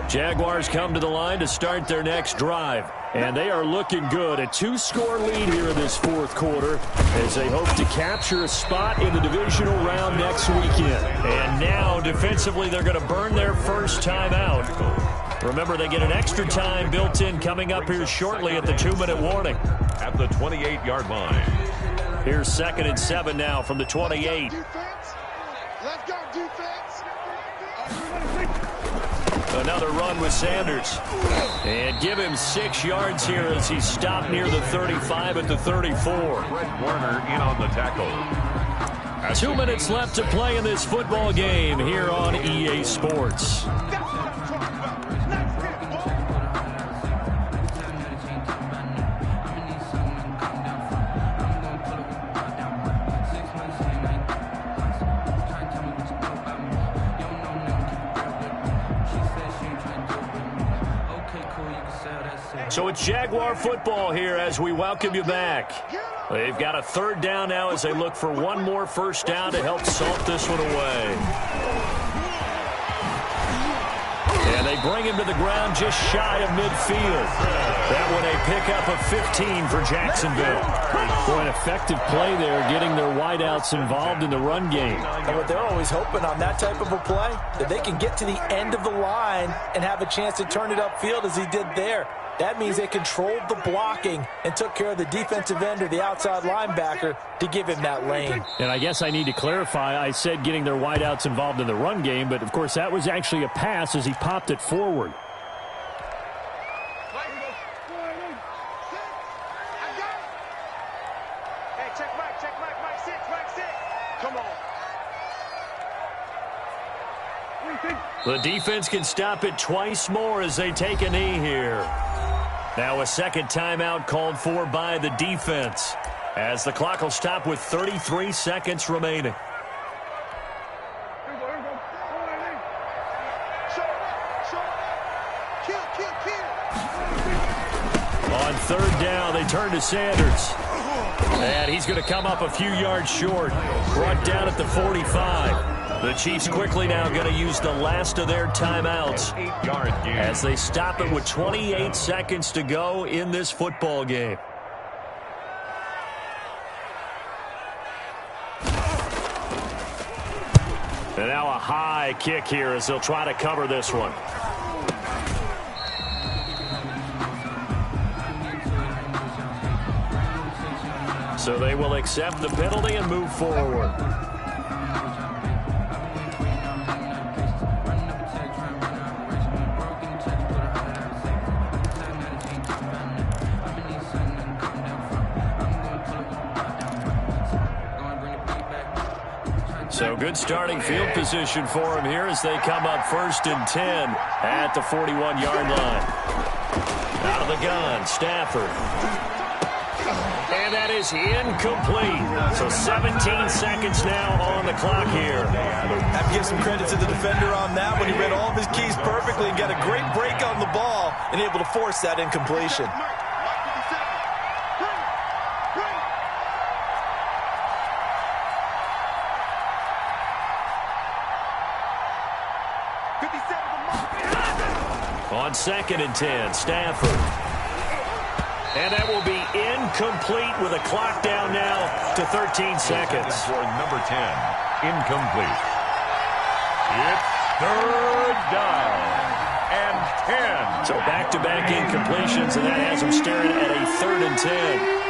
Jaguars come to the line to start their next drive. And they are looking good. A two-score lead here in this fourth quarter as they hope to capture a spot in the divisional round next weekend. And now, defensively, they're going to burn their first time out. Remember, they get an extra time built in coming up here shortly at the 2-minute warning. At the 28-yard line. Here's 2nd and 7 now from the 28. Let's go, defense. Another run with Sanders. And give him 6 yards here as he stopped near the 35 at the 34. Fred Warner in on the tackle. 2 minutes left to play in this football game here on EA Sports. So it's Jaguar football here as we welcome you back. They've got a 3rd down now as they look for one more first down to help salt this one away. And they bring him to the ground just shy of midfield. That one a pickup of 15 for Jacksonville. Boy, an effective play there, getting their wideouts involved in the run game. And what they're always hoping on that type of a play, that they can get to the end of the line and have a chance to turn it upfield as he did there. That means they controlled the blocking and took care of the defensive end or the outside linebacker to give him that lane. And I guess I need to clarify, I said getting their wideouts involved in the run game, but of course that was actually a pass as he popped it forward. The defense can stop it twice more as they take a knee here. Now a second timeout called for by the defense as the clock will stop with 33 seconds remaining. On 3rd down, they turn to Sanders. And he's going to come up a few yards short. Brought down at the 45. The Chiefs quickly now going to use the last of their timeouts as they stop it with 28 seconds to go in this football game. And now a high kick here as they'll try to cover this one. So they will accept the penalty and move forward. So good starting field position for him here as they come up 1st and 10 at the 41-yard line. Out of the gun, Stafford. And that is incomplete. So 17 seconds now on the clock here. I have to give some credit to the defender on that one. He read all of his keys perfectly and got a great break on the ball and able to force that incompletion. On 2nd and 10, Stafford. And that will be incomplete with a clock down now to 13 seconds. For number 10, incomplete. It's third down and 10. So back-to-back incompletions, and that has him staring at a 3rd and 10.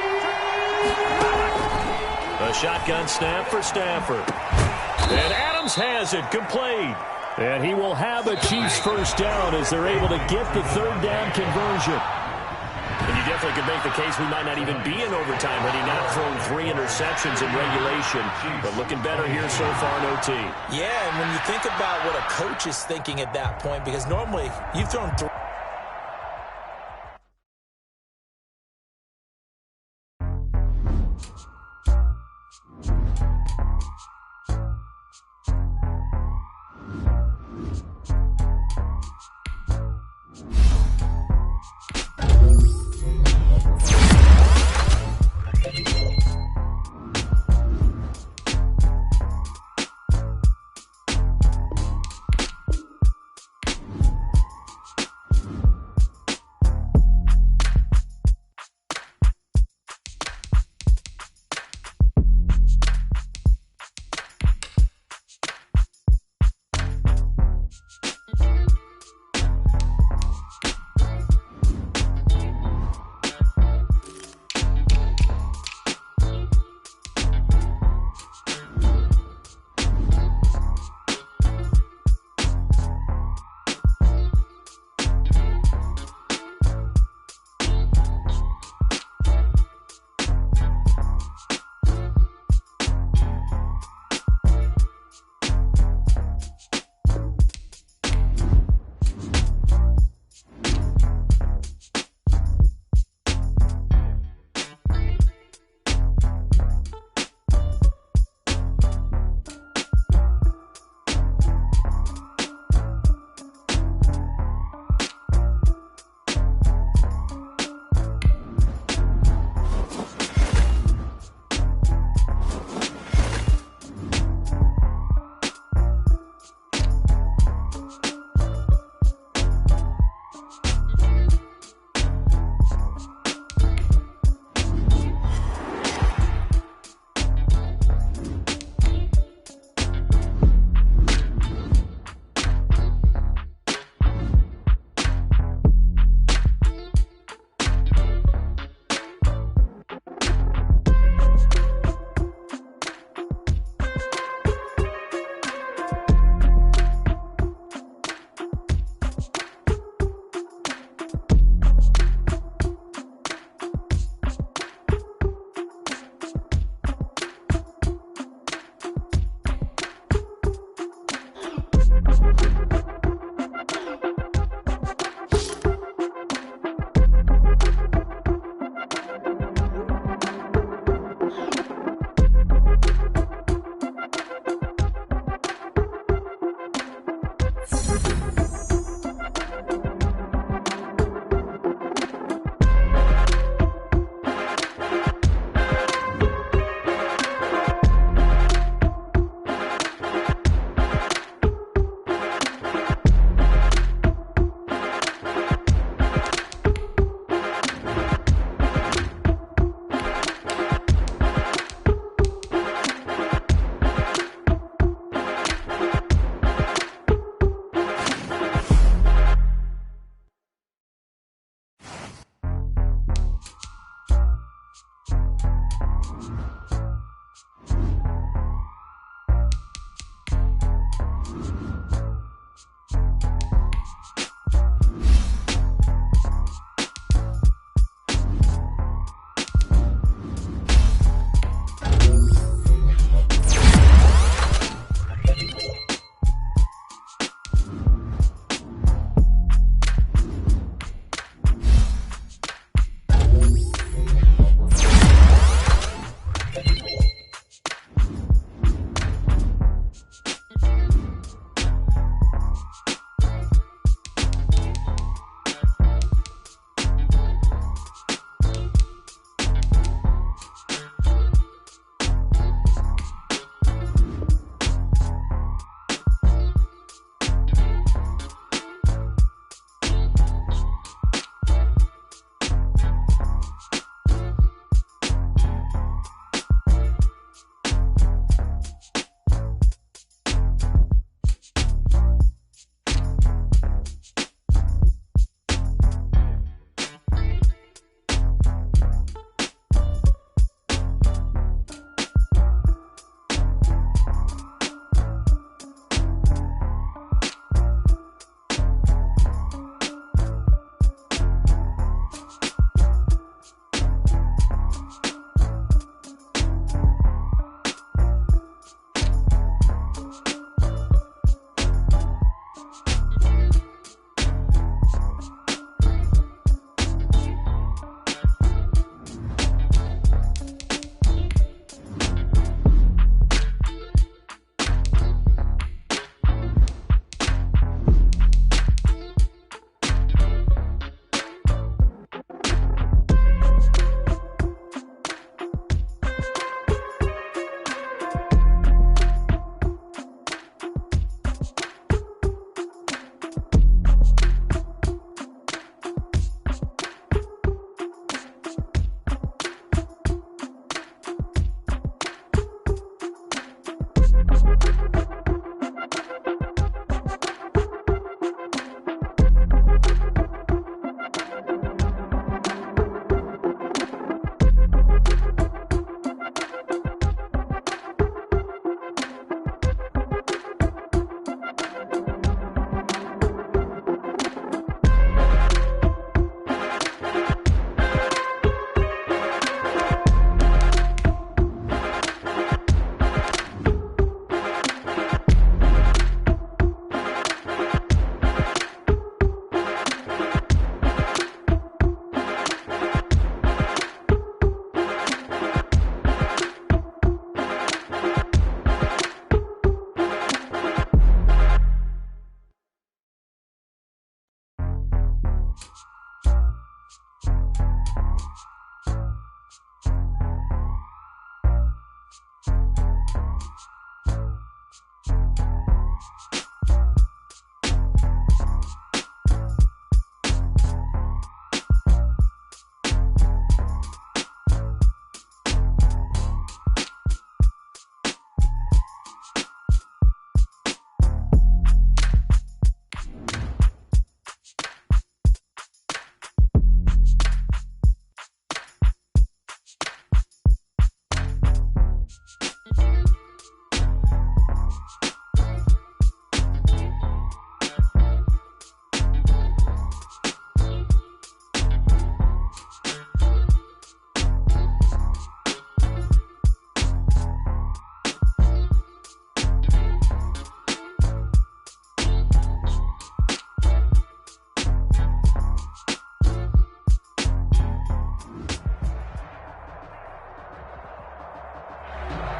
A shotgun snap for Stafford. And Adams has it, complete. And he will have a Chiefs first down as they're able to get the 3rd down conversion. And you definitely could make the case we might not even be in overtime had he not thrown 3 interceptions in regulation. But looking better here so far in OT. Yeah, and when you think about what a coach is thinking at that point, because normally you've thrown 3.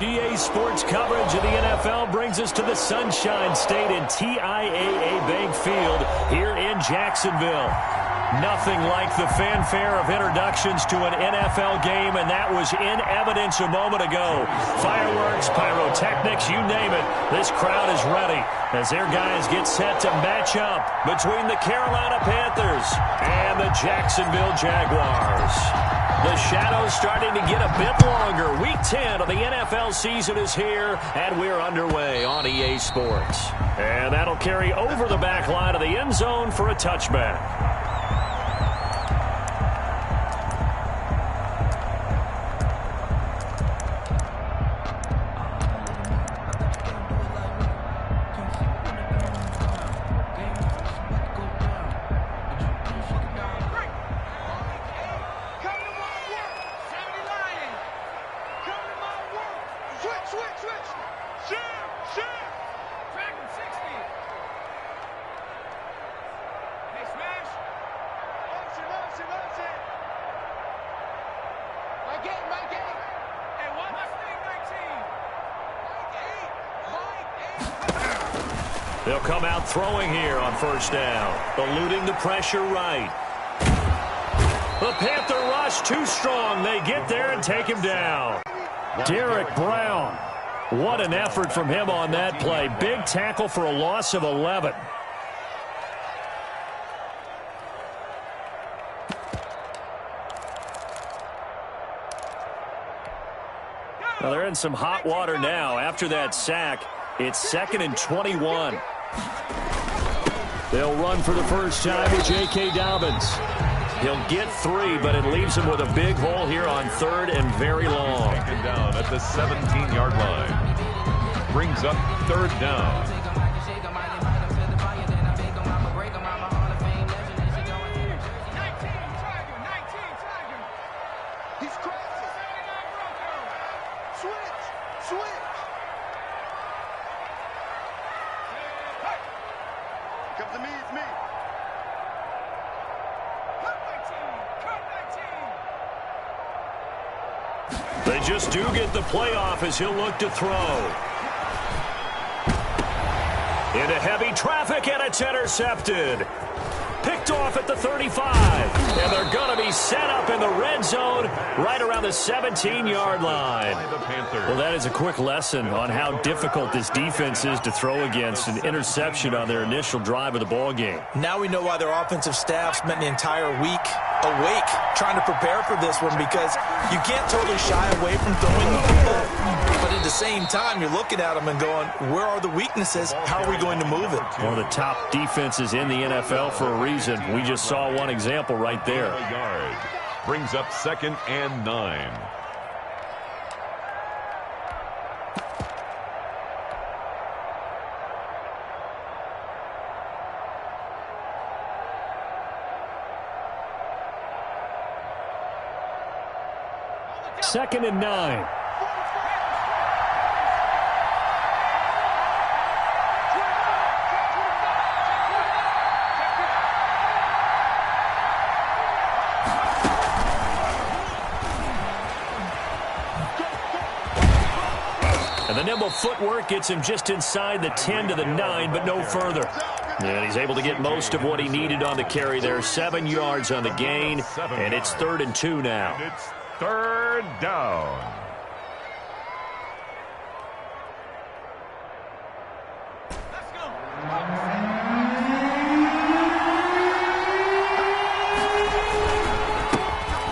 EA Sports coverage of the NFL brings us to the Sunshine State and TIAA Bank Field here in Jacksonville. Nothing like the fanfare of introductions to an NFL game, and that was in evidence a moment ago. Fireworks, pyrotechnics, you name it. This crowd is ready as their guys get set to match up between the Carolina Panthers and the Jacksonville Jaguars. The shadow's starting to get a bit longer. Week 10 of the NFL season is here, and we're underway on EA Sports. And that'll carry over the back line of the end zone for a touchback. They'll come out throwing here on first down, eluding the pressure right. The Panther rush too strong. They get there and take him down. Derek Brown. What an effort from him on that play. Big tackle for a loss of 11. Well, they're in some hot water now. After that sack, it's 2nd and 21. They'll run for the first time with J.K. Dobbins. He'll get 3, but it leaves him with a big hole here on 3rd and very long. Taken down at the 17-yard line. Brings up 3rd down. They just do get the playoff as he'll look to throw. Into heavy traffic, and it's intercepted. Picked off at the 35. And they're going to be set up in the red zone right around the 17-yard line. Well, that is a quick lesson on how difficult this defense is to throw against. An interception on their initial drive of the ball game. Now we know why their offensive staff spent the entire week awake trying to prepare for this one, because you can't totally shy away from throwing the ball. But at the same time, you're looking at them and going, where are the weaknesses? How are we going to move it? One of the top defenses in the NFL for a reason. We just saw one example right there. Brings up 2nd and 9. Second and 9. And the nimble footwork gets him just inside the 10 to the 9, but no further. And he's able to get most of what he needed on the carry there. 7 yards on the gain, and it's 3rd and 2 now. And it's 3rd down.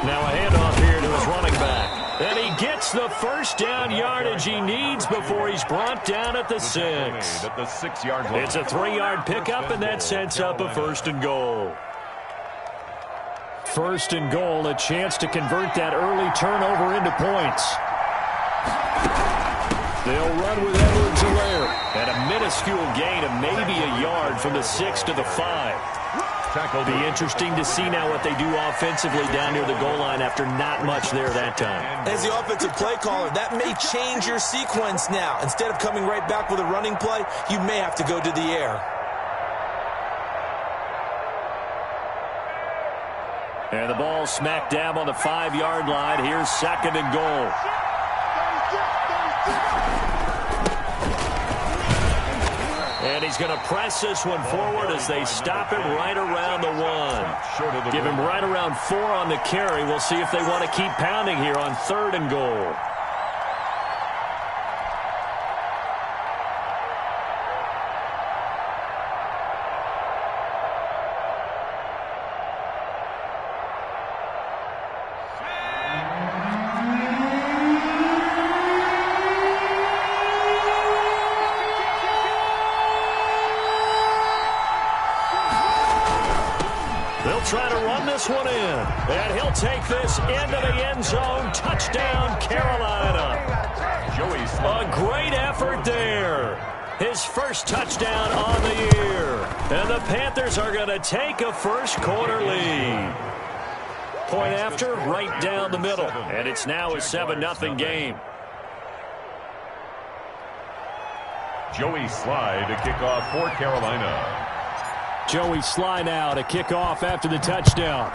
Now a handoff here to his running back. And he gets the first down yardage he needs before he's brought down at the 6. At the 6-yard line. It's a 3-yard pickup, and that sets up a 1st and goal. 1st and goal, a chance to convert that early turnover into points. They'll run with Edwards-Helaire. And a minuscule gain of maybe a yard from the 6 to the 5. Be interesting to see now what they do offensively down near the goal line after not much there that time. As the offensive play caller, that may change your sequence now. Instead of coming right back with a running play, you may have to go to the air. And the ball smack dab on the 5-yard line. Here's 2nd and goal. And he's going to press this one forward as they stop him right around the 1. Give him right around 4 on the carry. We'll see if they want to keep pounding here on 3rd and goal. Try to run this one in, and he'll take this into the end zone. Touchdown, Carolina. A great effort there. His first touchdown on the year. And the Panthers are going to take a first-quarter lead. Point after, right down the middle. And it's now a 7-0 game. Joey Slye to kick off for Carolina. Joey Slye now to kick off after the touchdown.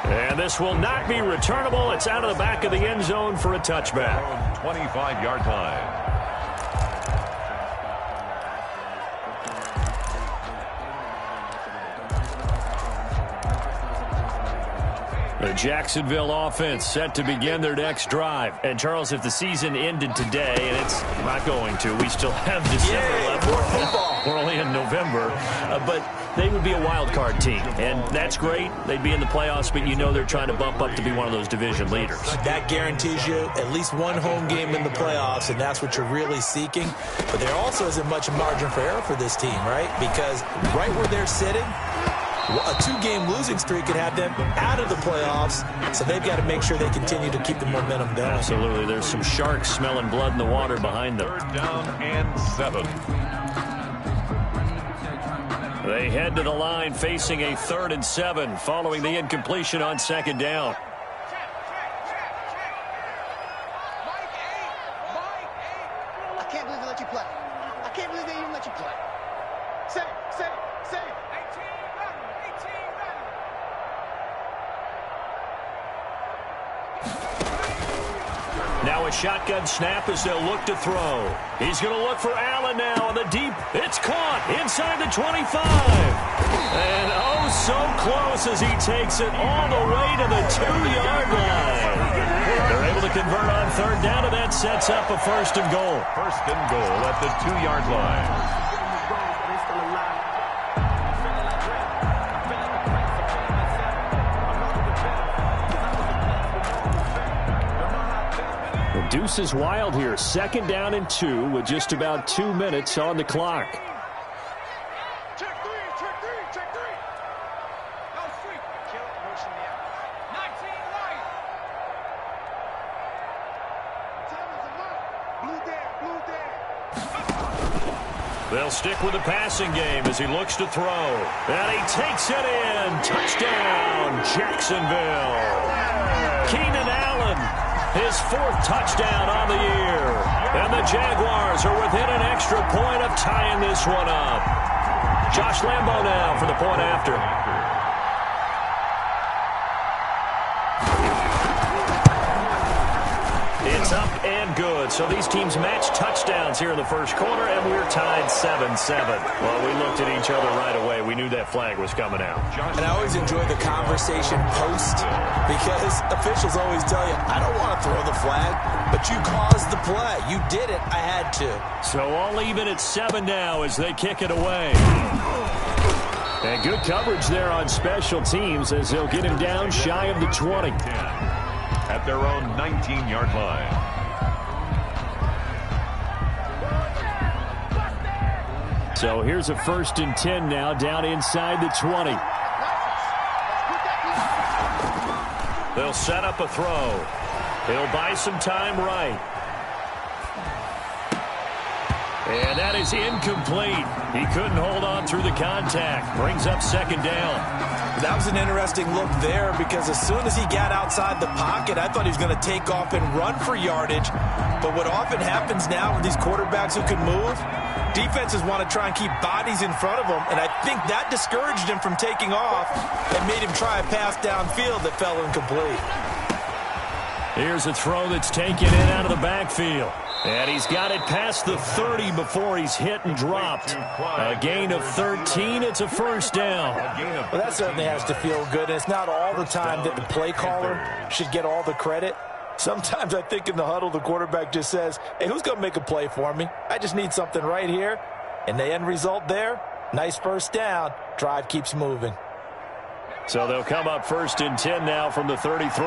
And this will not be returnable. It's out of the back of the end zone for a touchback. 25-yard line. The Jacksonville offense set to begin their next drive. And, Charles, if the season ended today, and it's not going to, we still have December left. We're only in November. But they would be a wild card team. And that's great. They'd be in the playoffs, but you know they're trying to bump up to be one of those division leaders. That guarantees you at least one home game in the playoffs, and that's what you're really seeking. But there also isn't much margin for error for this team, right? Because right where they're sitting, a 2-game losing streak could have them out of the playoffs, so they've got to make sure they continue to keep the momentum going. Absolutely. There's some sharks smelling blood in the water behind them. 3rd down and 7. They head to the line facing a 3rd and 7 following the incompletion on 2nd down. I can't believe they let you play. I can't believe they even let you play. Say it. Now a shotgun snap as they'll look to throw. He's going to look for Allen now on the deep. It's caught inside the 25. And oh, so close as he takes it all the way to the 2-yard line. They're able to convert on 3rd down, and that sets up a 1st and goal. 1st and goal at the 2-yard line. Deuce is wild here. 2nd down and 2 with just about 2 minutes on the clock. Check three. No free. Kill it, motion me out. 19 right. Time is a mark. Blue there. They'll stick with the passing game as he looks to throw. And he takes it in. Touchdown, Jacksonville. Keenan Allen. His 4th touchdown on the year. And the Jaguars are within an extra point of tying this one up. Josh Lambo now for the point after. It's up and good. So these teams match touchdowns here in the 1st quarter, and we're tied 7-7. Well, we looked at each other right away. We knew that flag was coming out. And I always enjoy the conversation post, because officials always tell you, I don't want to throw the flag, but you caused the play. You did it. I had to. So all even at 7 now as they kick it away. And good coverage there on special teams as they'll get him down shy of the 20. At their own 19-yard line. So here's a 1st and 10 now down inside the 20. They'll set up a throw. He'll buy some time right. And that is incomplete. He couldn't hold on through the contact. Brings up 2nd down. That was an interesting look there, because as soon as he got outside the pocket, I thought he was going to take off and run for yardage. But what often happens now with these quarterbacks who can move, defenses want to try and keep bodies in front of them, and I think that discouraged him from taking off and made him try a pass downfield that fell incomplete. Here's a throw that's taken in out of the backfield. And he's got it past the 30 before he's hit and dropped. A gain of 13. It's a first down. Well, that certainly has to feel good. And it's not all the time that the play caller should get all the credit. Sometimes I think in the huddle, the quarterback just says, hey, who's going to make a play for me? I just need something right here. And the end result there, nice first down. Drive keeps moving. So they'll come up 1st and 10 now from the 33.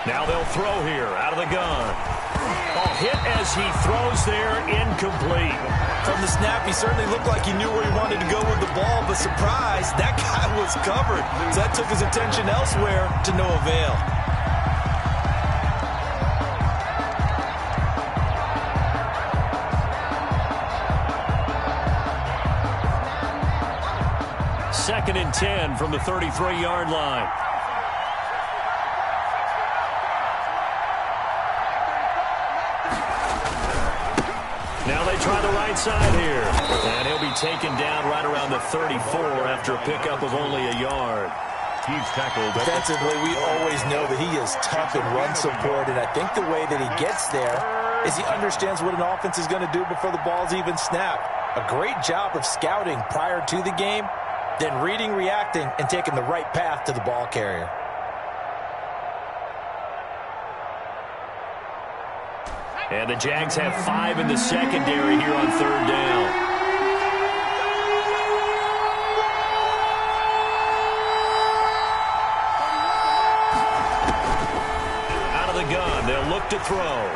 Now they'll throw here out of the gun. Hit as he throws there, incomplete. From the snap, he certainly looked like he knew where he wanted to go with the ball, but surprise, that guy was covered. So that took his attention elsewhere to no avail. Second and 10 from the 33-yard line. Now they try the right side here. And he'll be taken down right around the 34 after a pickup of only a yard. He's tackled. Defensively, we always know that he is tough in run support, and I think the way that he gets there is he understands what an offense is going to do before the ball's even snapped. A great job of scouting prior to the game, then reading, reacting, and taking the right path to the ball carrier. And the Jags have 5 in the secondary here on 3rd down. Out of the gun, they'll look to throw.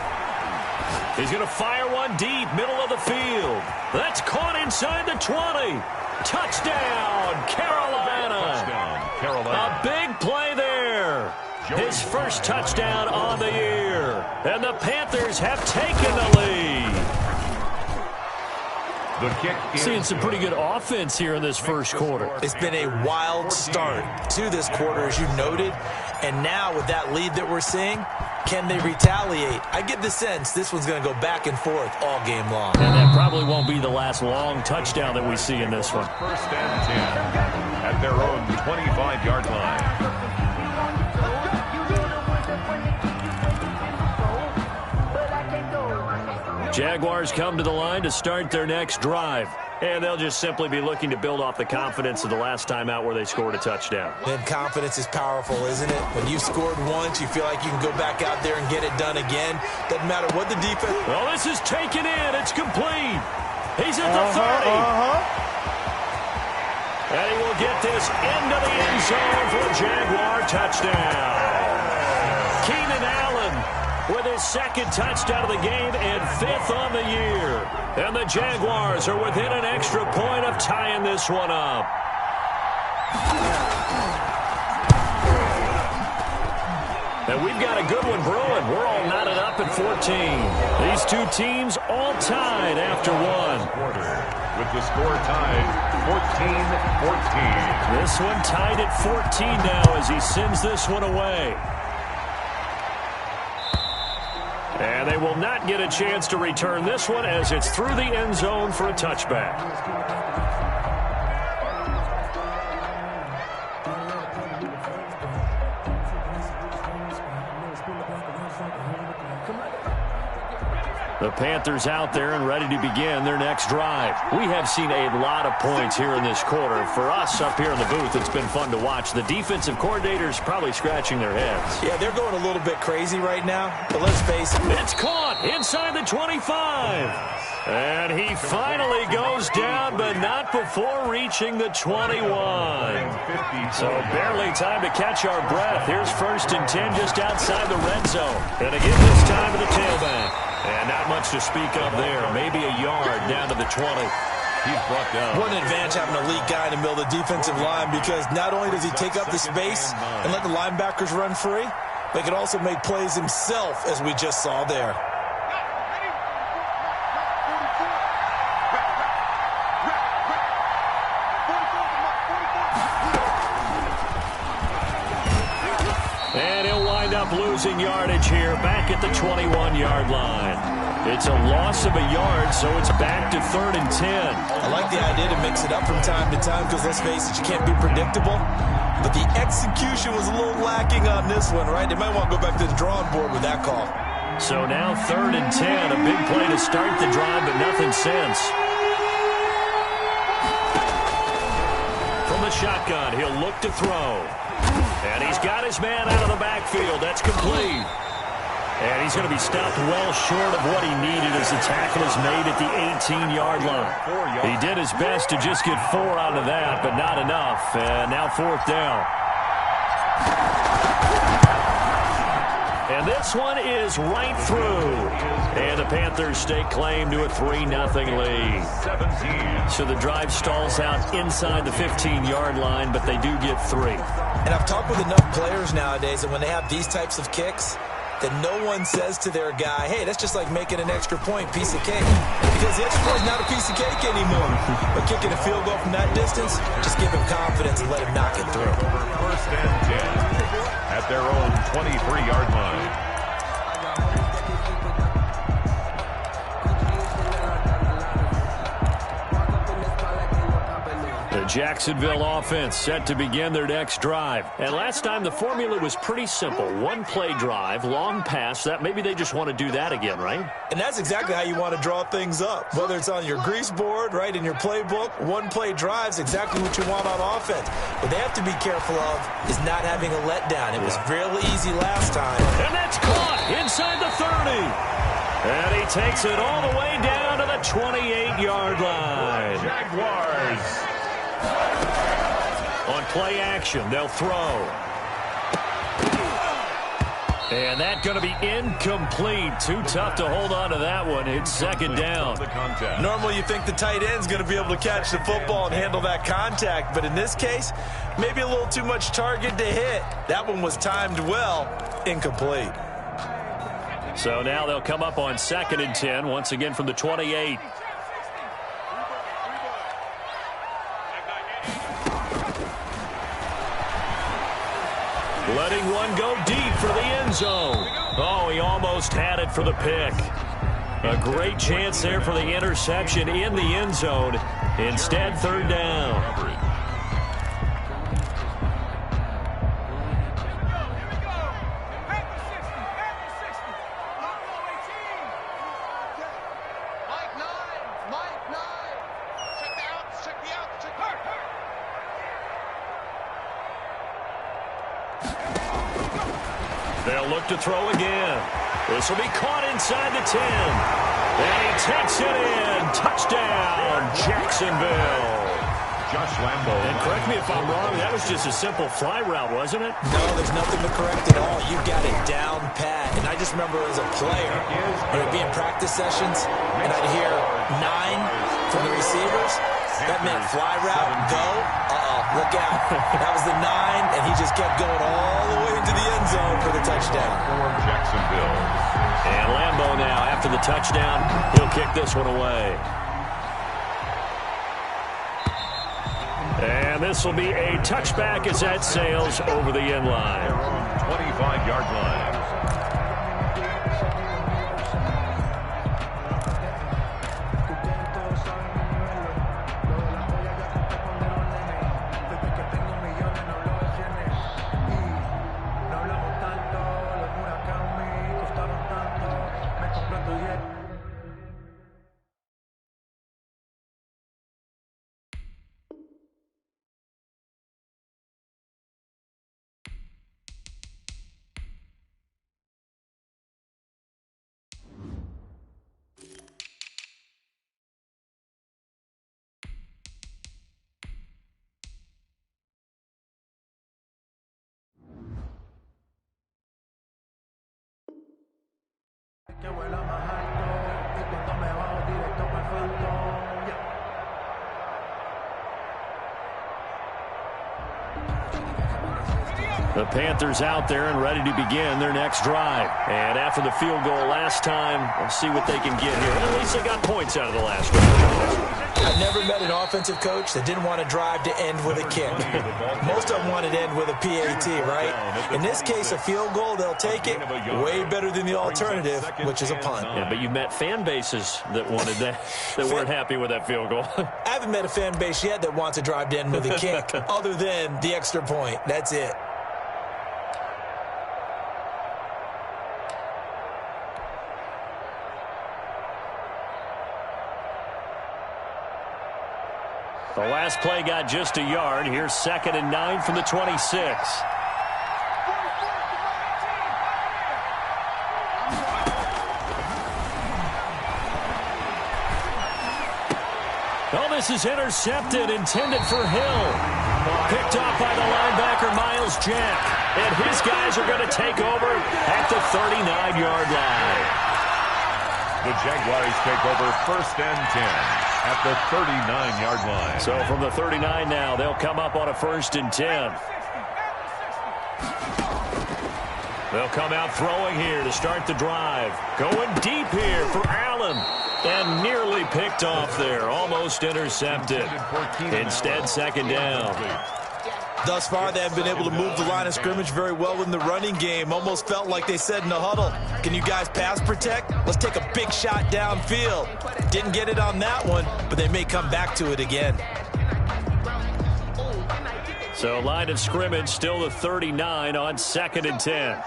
He's going to fire one deep, middle of the field. That's caught inside the 20. Touchdown, Carolina. Touchdown, Carolina. A big play there. His first touchdown on the year. And the Panthers have taken the lead. The kick Seeing some pretty good offense here in this first quarter. It's been a wild start to this quarter, as you noted. And now with that lead that we're seeing, can they retaliate? I get the sense this one's going to go back and forth all game long. And that probably won't be the last long touchdown that we see in this one. 1st and 10 at their own 25-yard line. Jaguars come to the line to start their next drive. And they'll just simply be looking to build off the confidence of the last time out where they scored a touchdown. And confidence is powerful, isn't it? When you've scored once, you feel like you can go back out there and get it done again. Doesn't matter what the defense... Well, this is taken in. It's complete. He's at the 30. And he will get this into the end zone for a Jaguar touchdown. Keenan Allen with his 2nd touchdown of the game and 5th on the year. And the Jaguars are within an extra point of tying this one up. And we've got a good one brewing. We're all knotted up at 14. These two teams all tied after one. With the score tied 14-14. This one tied at 14 now as he sends this one away. And they will not get a chance to return this one as it's through the end zone for a touchback. The Panthers out there and ready to begin their next drive. We have seen a lot of points here in this quarter. For us up here in the booth, it's been fun to watch. The defensive coordinators probably scratching their heads. Yeah, they're going a little bit crazy right now, but let's face it. It's caught inside the 25. And he finally goes down, but not before reaching the 21. So barely time to catch our breath. Here's 1st and 10 just outside the red zone. And again this time to the tailback. And not much to speak of there. Maybe a yard down to the 20. He's brought down. What an advantage having an elite guy in the middle of the defensive line, because not only does he take up the space and let the linebackers run free, but he can also make plays himself, as we just saw there. And he'll wind up losing yardage here back at the 21-yard line. It's a loss of a yard, so it's back to 3rd and 10. I like the idea to mix it up from time to time because, let's face it, you can't be predictable. But the execution was a little lacking on this one, right? They might want to go back to the drawing board with that call. So now 3rd and 10, a big play to start the drive, but nothing since. From the shotgun, he'll look to throw. And he's got his man out of the backfield. That's complete. And he's going to be stopped well short of what he needed as the tackle is made at the 18-yard line. He did his best to just get 4 out of that, but not enough. And now 4th down. And this one is right through. And the Panthers stake claim to a 3-0 lead. So the drive stalls out inside the 15-yard line, but they do get 3. And I've talked with enough players nowadays that when they have these types of kicks, that no one says to their guy, hey, that's just like making an extra point, piece of cake. Because the extra point is not a piece of cake anymore. But kicking a field goal from that distance, just give him confidence and let him knock it through. 1st and 10 at their own 23-yard line. The Jacksonville offense set to begin their next drive. And last time the formula was pretty simple. 1-play drive, long pass. That maybe they just want to do that again, right? And that's exactly how you want to draw things up. Whether it's on your grease board, right, in your playbook, 1-play drive's exactly what you want on offense. What they have to be careful of is not having a letdown. It was really easy last time. And that's caught inside the 30. And he takes it all the way down to the 28-yard line. Jaguars. On play action, they'll throw. And that's going to be incomplete. Too tough to hold on to that one. It's 2nd down. Normally you think the tight end's going to be able to catch the football and handle that contact, but in this case, maybe a little too much target to hit. That one was timed well. Incomplete. So now they'll come up on 2nd and 10, once again from the 28. Letting one go deep for the end zone. Oh, he almost had it for the pick. A great chance there for the interception in the end zone. Instead, 3rd down. They'll look to throw again. This will be caught inside the 10. And he takes it in. Touchdown, Jacksonville. Josh Lambo. And correct me if I'm wrong, that was just a simple fly route, wasn't it? No, there's nothing to correct at all. You got it down pat. And I just remember as a player, when I'd be in practice sessions, and I'd hear 9 from the receivers. That meant fly route, go. Look out. That was the 9, and he just kept going all the way into the end zone for the touchdown. For Jacksonville. And Lambo now, after the touchdown, he'll kick this one away. And this will be a touchback as that sails over the end line. 25-yard line. The Panthers out there and ready to begin their next drive. And after the field goal last time, we'll see what they can get here. At least they got points out of the last drive. I've never met an offensive coach that didn't want to drive to end with a kick. Most of them wanted to end with a PAT, right? In this case, a field goal, they'll take it. Way better than the alternative, which is a punt. Yeah, but you've met fan bases that wanted that, that weren't happy with that field goal. I haven't met a fan base yet that wants to drive to end with a kick, other than the extra point. That's it. The last play got just a yard. Here's 2nd and 9 from the 26. Oh, this is intercepted, intended for Hill. Picked off by the linebacker, Miles Jack. And his guys are going to take over at the 39-yard line. The Jaguars take over 1st and 10 at the 39-yard line. So from the 39 now, they'll come up on a 1st and 10. They'll come out throwing here to start the drive. Going deep here for Allen. And nearly picked off there. Almost intercepted. Instead, 2nd down. Thus far, they have been able to move the line of scrimmage very well in the running game. Almost felt like they said in the huddle, can you guys pass protect? Let's take a big shot downfield. Didn't get it on that one, but they may come back to it again. So line of scrimmage still the 39 on 2nd and 10.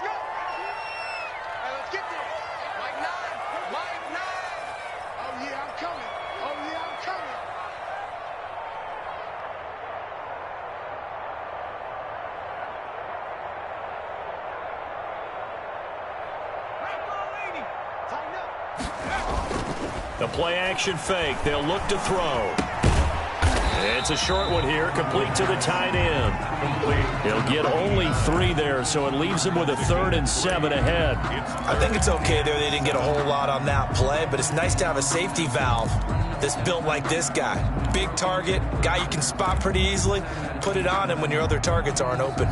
The play-action fake. They'll look to throw. It's a short one here, complete to the tight end. He'll get only 3 there, so it leaves him with a 3rd and 7 ahead. I think it's okay there. They didn't get a whole lot on that play, but it's nice to have a safety valve that's built like this guy. Big target, guy you can spot pretty easily. Put it on him when your other targets aren't open.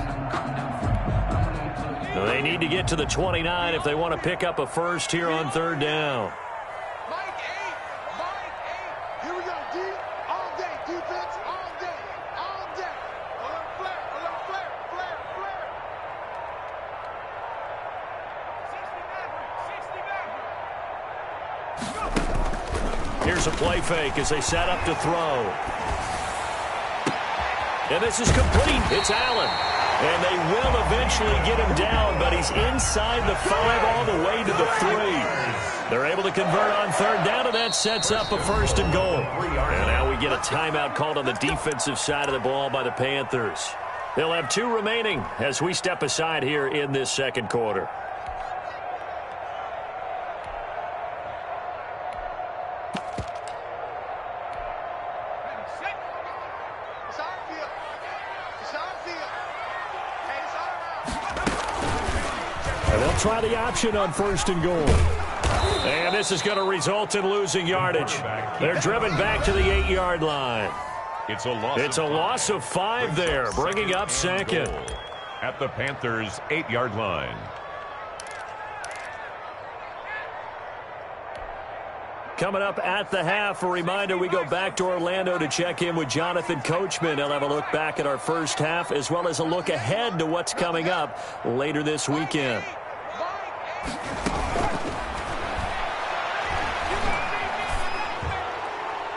They need to get to the 29 if they want to pick up a first here on 3rd down. Here's a play fake as they set up to throw. And this is complete. It's Allen. And they will eventually get him down, but he's inside the 5 all the way to the 3. They're able to convert on 3rd down, and that sets up a 1st and goal. And now we get a timeout called on the defensive side of the ball by the Panthers. They'll have 2 remaining as we step aside here in this 2nd quarter. Try the option on 1st and goal. And this is going to result in losing yardage. They're driven back to the 8-yard line. It's a loss of 5 there, bringing up 2nd. At the Panthers' 8-yard line. Coming up at the half, a reminder, we go back to Orlando to check in with Jonathan Coachman. He'll have a look back at our first half as well as a look ahead to what's coming up later this weekend.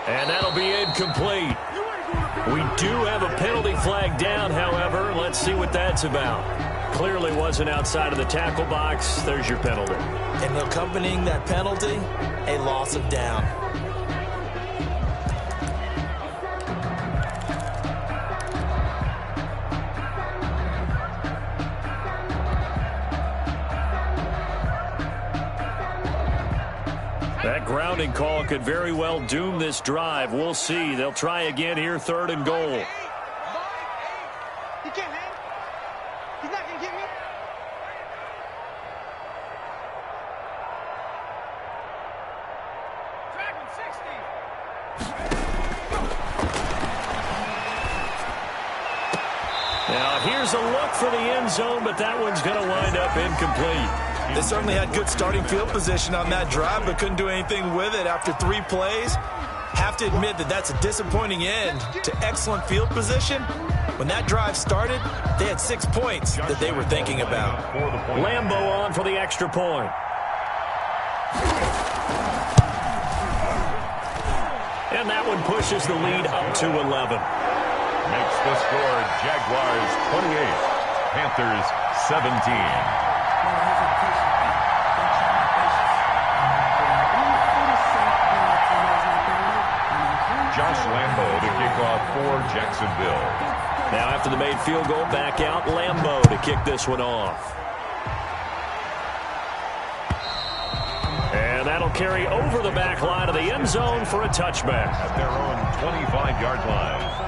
And that'll be incomplete. We do have a penalty flag down, however. Let's see what that's about. Clearly wasn't outside of the tackle box. There's your penalty. And accompanying that penalty, a loss of down. That grounding call could very well doom this drive. We'll see. They'll try again here, 3rd and goal. He can't hang. He's not going to get me. Dragon 60. Now here's a look for the end zone, but that one's going to wind up incomplete. They certainly had good starting field position on that drive, but couldn't do anything with it after 3 plays. Have to admit that that's a disappointing end to excellent field position. When that drive started, they had 6 points that they were thinking about. Lambo on for the extra point. And that one pushes the lead up to 11. Makes the score Jaguars 28, Panthers 17. Josh Lambo to kick off for Jacksonville. Now after the made field goal, back out Lambo to kick this one off. And that'll carry over the back line of the end zone for a touchback. At their own 25-yard line.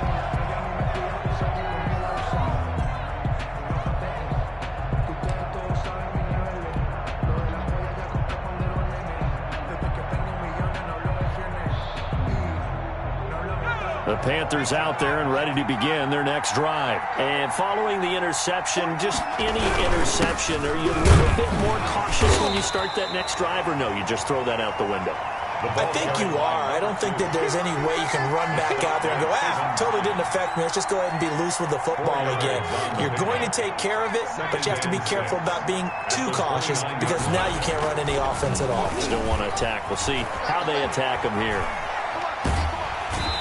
The Panthers out there and ready to begin their next drive. And following the interception, just any interception, are you a little bit more cautious when you start that next drive, or no, you just throw that out the window? I think you are. I don't think that there's any way you can run back out there and go, totally didn't affect me. Let's just go ahead and be loose with the football again. You're going to take care of it, but you have to be careful about being too cautious because now you can't run any offense at all. Still want to attack. We'll see how they attack him here.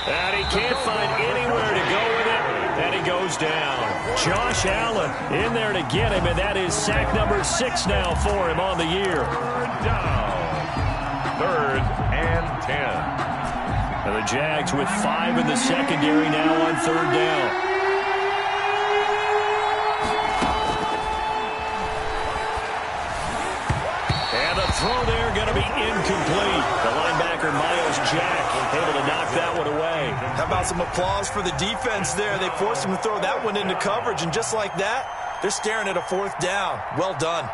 And he can't find anywhere to go with it, and he goes down. Josh Allen in there to get him, and that is sack number 6 now for him on the year. Down. 3rd and 10. And the Jags with 5 in the secondary now on 3rd down. And the throw there going to be incomplete. The linebacker, Miles Jack, able to knock that one away. How about some applause for the defense there? They forced him to throw that one into coverage, and just like that, they're staring at a 4th down. Well done.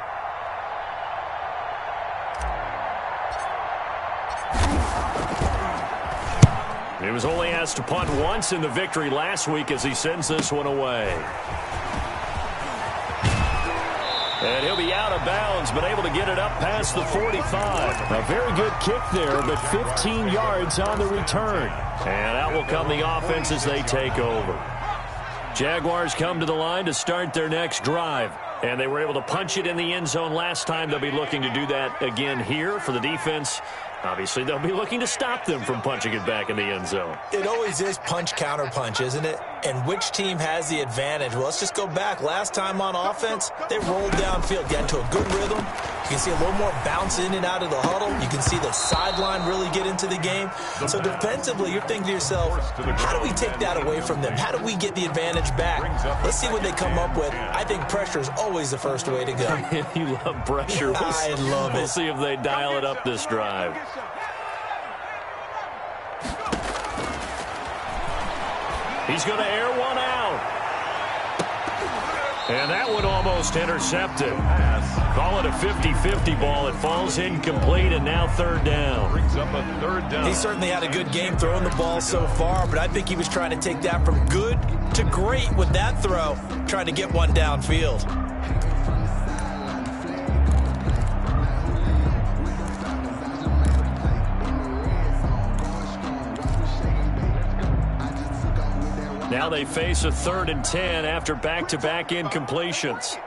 He was only asked to punt once in the victory last week as he sends this one away. And he'll be out of bounds, but able to get it up past the 45. A very good kick there, but 15 yards on the return. And out will come the offense as they take over. Jaguars come to the line to start their next drive. And they were able to punch it in the end zone last time. They'll be looking to do that again here for the defense. Obviously, they'll be looking to stop them from punching it back in the end zone. It always is punch, counter punch, isn't it? And which team has the advantage? Well, let's just go back. Last time on offense, they rolled downfield, got into a good rhythm. You can see a little more bounce in and out of the huddle. You can see the sideline really get into the game. So defensively, you're thinking to yourself, how do we take that away from them? How do we get the advantage back? Let's see what they come up with. I think pressure is always the first way to go. You love pressure. I love it. We'll see if they dial it up this drive. He's going to air one out. And that one almost intercepted. Call it a 50-50 ball. It falls incomplete, and now 3rd down. Brings up a 3rd down. He certainly had a good game throwing the ball so far, but I think he was trying to take that from good to great with that throw, trying to get one downfield. Now they face a 3rd and 10 after back-to-back incompletions.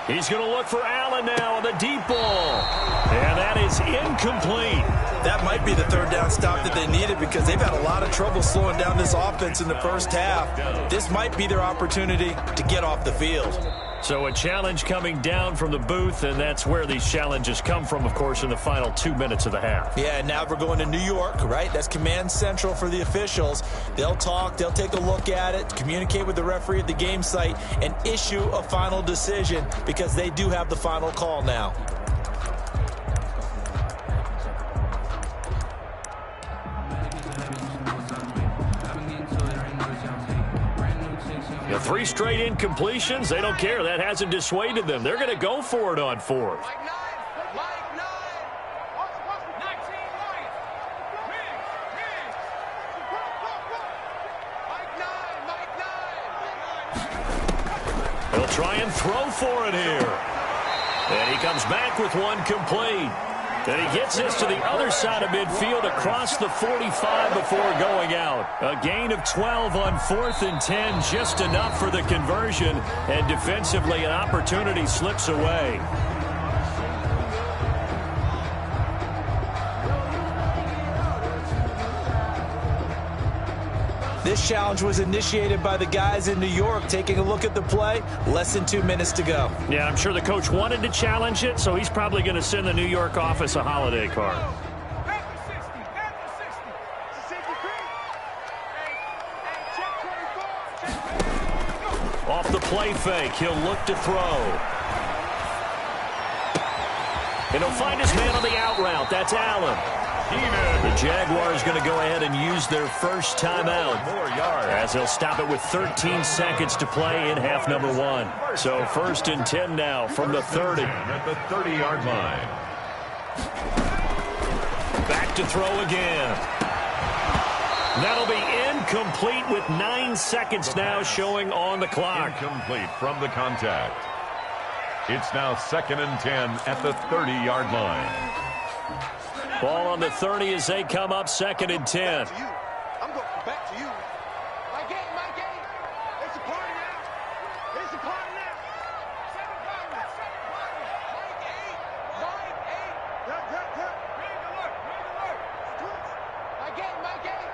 He's going to look for Allen now on the deep ball. And that is incomplete. That might be the 3rd down stop that they needed because they've had a lot of trouble slowing down this offense in the first half. This might be their opportunity to get off the field. So a challenge coming down from the booth, and that's where these challenges come from, of course, in the final 2 minutes of the half. Yeah, now we're going to New York, right? That's command central for the officials. They'll talk, they'll take a look at it, communicate with the referee at the game site, and issue a final decision because they do have the final call now. The 3 straight incompletions, they don't care. That hasn't dissuaded them. They're going to go for it on 4th. try and throw for it here. And he comes back with one complete. And he gets this to the other side of midfield across the 45 before going out. A gain of 12 on 4th and 10, just enough for the conversion. And defensively, an opportunity slips away. This challenge was initiated by the guys in New York. Taking a look at the play, less than 2 minutes to go. Yeah, I'm sure the coach wanted to challenge it, so he's probably going to send the New York office a holiday card. Off the play fake, he'll look to throw. And he'll find his man on the out route. That's Allen. The Jaguars going to go ahead and use their first timeout as they'll stop it with 13 seconds to play in half number 1. So 1st and 10 now from the 30. At the 30-yard line. Back to throw again. That'll be incomplete with 9 seconds now showing on the clock. Incomplete from the contact. It's now 2nd and 10 at the 30-yard line. Ball on the 30 as they come up 2nd and 10. I'm going back to you. My game. It's a party now. It's a party now. Mike 8. My game.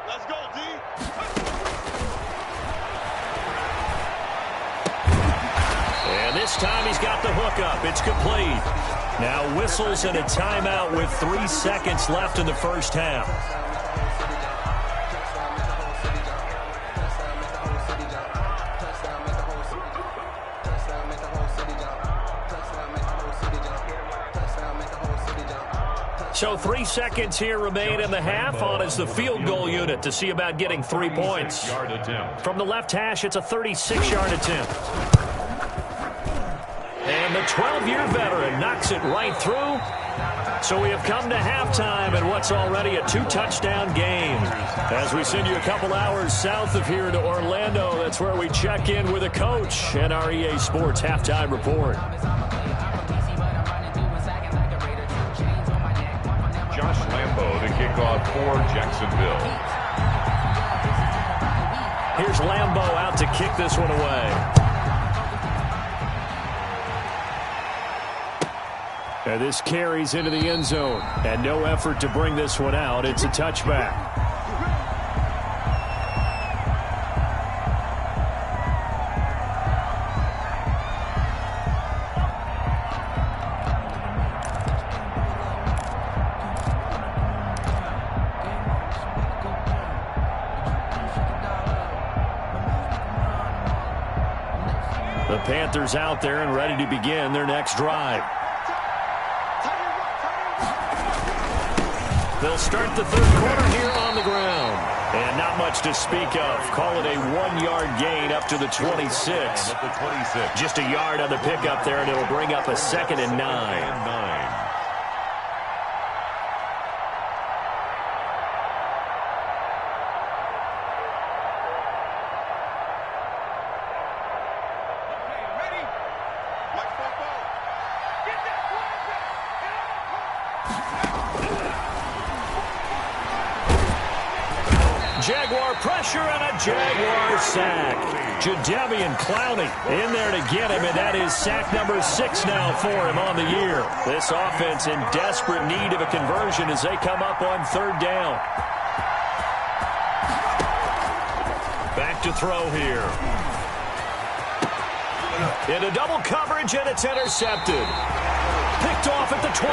Let's go, D. And this time he's got the hookup. It's complete. Now whistles and a timeout with 3 seconds left in the first half. So 3 seconds here remain in the half on as the field goal unit to see about getting 3 points. From the left hash, it's a 36-yard attempt. And the 12-year veteran knocks it right through. So we have come to halftime in what's already a 2-touchdown game. As we send you a couple hours south of here to Orlando, that's where we check in with a coach and our EA Sports halftime report. Josh Lambo to kick off for Jacksonville. Here's Lambo out to kick this one away. And this carries into the end zone. And no effort to bring this one out. It's a touchback. The Panthers out there and ready to begin their next drive. They'll start the third quarter here on the ground. And not much to speak of. Call it a 1-yard gain up to the 26. Just a yard on the pickup there, and it'll bring up a 2nd and 9. Jaguar pressure and a Jaguar sack. Jadeveon Clowney in there to get him, and that is sack number 6 now for him on the year. This offense in desperate need of a conversion as they come up on 3rd down. Back to throw here. Into double coverage, and it's intercepted. Picked off at the 28.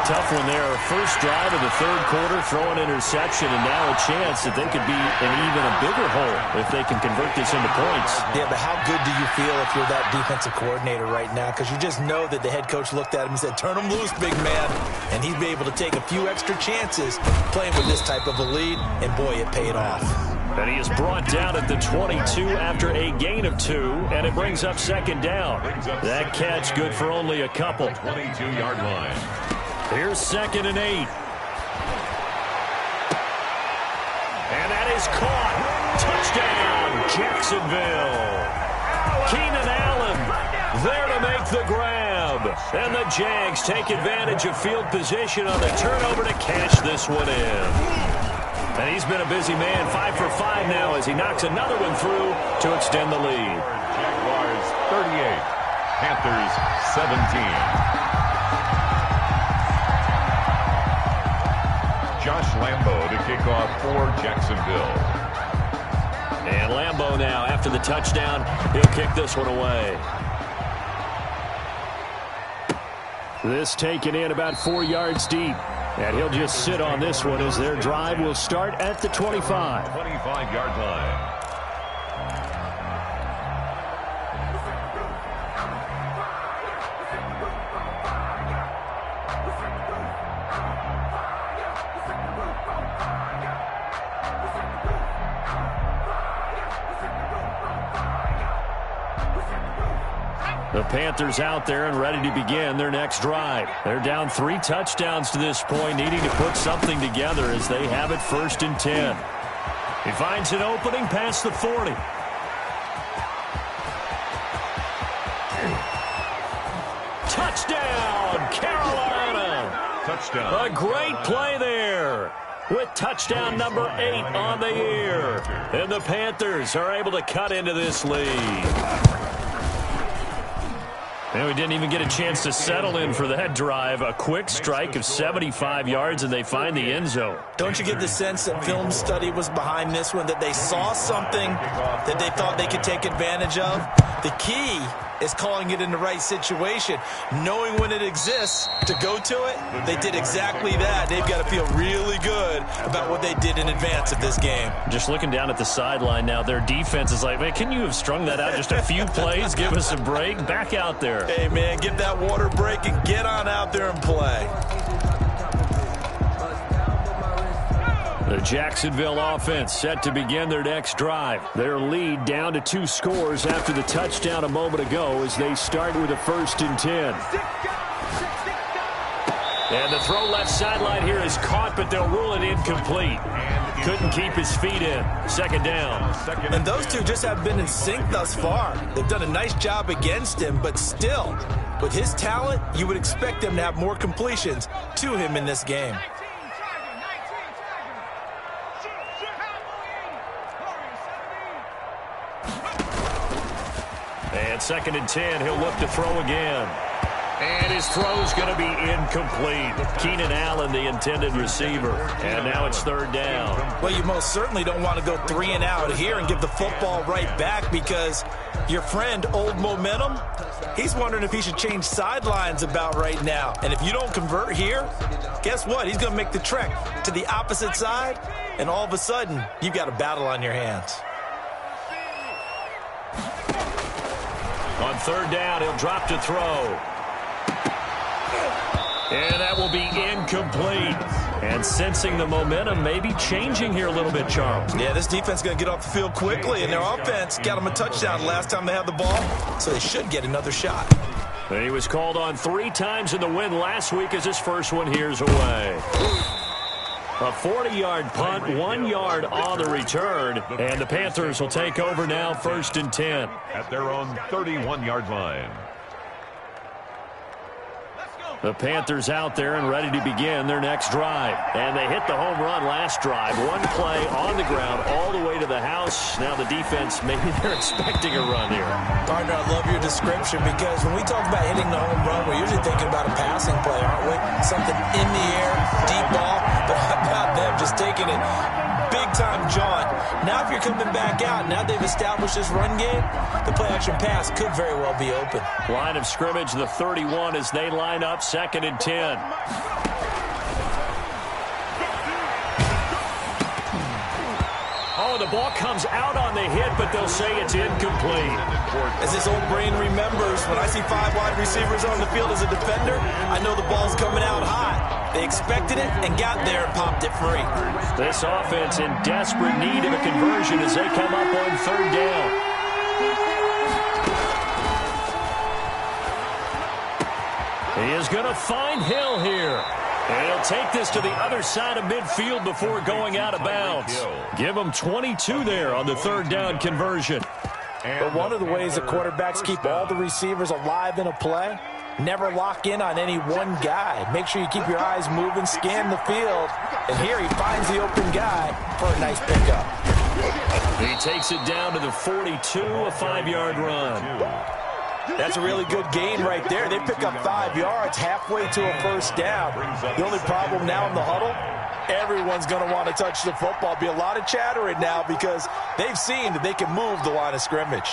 Tough one there. First drive of the third quarter, throw an interception, and now a chance that they could be in even a bigger hole if they can convert this into points. Yeah, but how good do you feel if you're that defensive coordinator right now? Because you just know that the head coach looked at him and said, turn him loose, big man. And he'd be able to take a few extra chances playing with this type of a lead, and boy, it paid off. And he is brought down at the 22 after a gain of 2, and it brings up 2nd down. That catch good for only a couple. 22-yard line. Here's 2nd and 8. And that is caught. Touchdown, Jacksonville. Keenan Allen And the Jags take advantage of field position on the turnover to cash this one in. And he's been a busy man, 5 for 5 now as he knocks another one through to extend the lead. Jaguars 38, Panthers 17. Josh Lambo to kick off for Jacksonville. And Lambo now, after the touchdown, he'll kick this one away. This taken in about 4 yards deep. And he'll just sit on this one as their drive will start at the 25. 25-yard line. The Panthers out there and ready to begin their next drive. They're down 3 touchdowns to this point, needing to put something together as they have it 1st and 10. He finds an opening past the 40. Touchdown, Carolina! Touchdown. A great play there with touchdown number 8 on the year. And the Panthers are able to cut into this lead. And we didn't even get a chance to settle in for that drive. A quick strike of 75 yards, and they find the end zone. Don't you get the sense that film study was behind this one, that they saw something that they thought they could take advantage of? The key is calling it in the right situation, knowing when it exists to go to it. They did exactly that. They've got to feel really good about what they did in advance of this game. Just looking down at the sideline now, their defense is like, man, can you have strung that out just a few plays? Give us a break. Back out there. Hey, man, give that water break and get on out there and play. The Jacksonville offense set to begin their next drive. Their lead down to 2 scores after the touchdown a moment ago as they start with a 1st and 10. And the throw left sideline here is caught, but they'll rule it incomplete. Couldn't keep his feet in. 2nd down. And those two just have been in sync thus far. They've done a nice job against him, but still, with his talent, you would expect them to have more completions to him in this game. And 2nd and 10, he'll look to throw again. And his throw's going to be incomplete. Keenan Allen, the intended receiver. And now it's 3rd down. Well, you most certainly don't want to go 3 and out here and give the football right back because your friend, Old Momentum, he's wondering if he should change sidelines about right now. And if you don't convert here, guess what? He's going to make the trek to the opposite side, and all of a sudden, you've got a battle on your hands. On 3rd down, he'll drop to throw. And that will be incomplete. And sensing the momentum, maybe changing here a little bit, Charles. Yeah, this defense is going to get off the field quickly, and their offense got them a touchdown last time they had the ball, so they should get another shot. And he was called on 3 times in the win last week as his first one here's away. A 40-yard punt, 1 yard on the return, and the Panthers will take over now 1st and 10. At their own 31-yard line. The Panthers out there and ready to begin their next drive. And they hit the home run last drive. 1 play on the ground all the way to the house. Now the defense, maybe they're expecting a run here. Partner, I love your description because when we talk about hitting the home run, we're usually thinking about a passing play, aren't we? Something in the air, deep ball. But how about them just taking it big-time jaunt? Now if you're coming back out, now they've established this run game, the play-action pass could very well be open. Line of scrimmage, the 31 as they line up 2nd and 10. Oh, the ball comes out on the hit, but they'll say it's incomplete. As this old brain remembers, when I see 5 wide receivers on the field as a defender, I know the ball's coming out hot. They expected it and got there and popped it free. This offense in desperate need of a conversion as they come up on 3rd down. He is going to find Hill here. And he'll take this to the other side of midfield before going out of bounds. Give him 22 there on the 3rd down conversion. But one of the ways the quarterbacks keep all the receivers alive in a play Never lock in on any one guy. Make sure you keep your eyes moving, scan the field. And here he finds the open guy for a nice pickup. He takes it down to the 42, a 5-yard run. That's a really good gain right there. They pick up 5 yards halfway to a first down. The only problem now in the huddle, everyone's going to want to touch the football. Be a lot of chattering now because they've seen that they can move the line of scrimmage.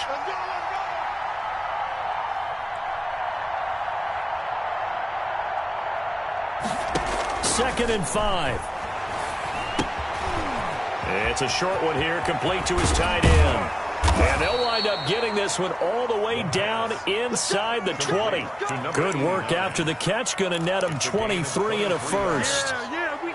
Second and 5. It's a short one here, complete to his tight end. And they'll wind up getting this one all the way down inside the 20. Good work after the catch, going to net him 23 and a first.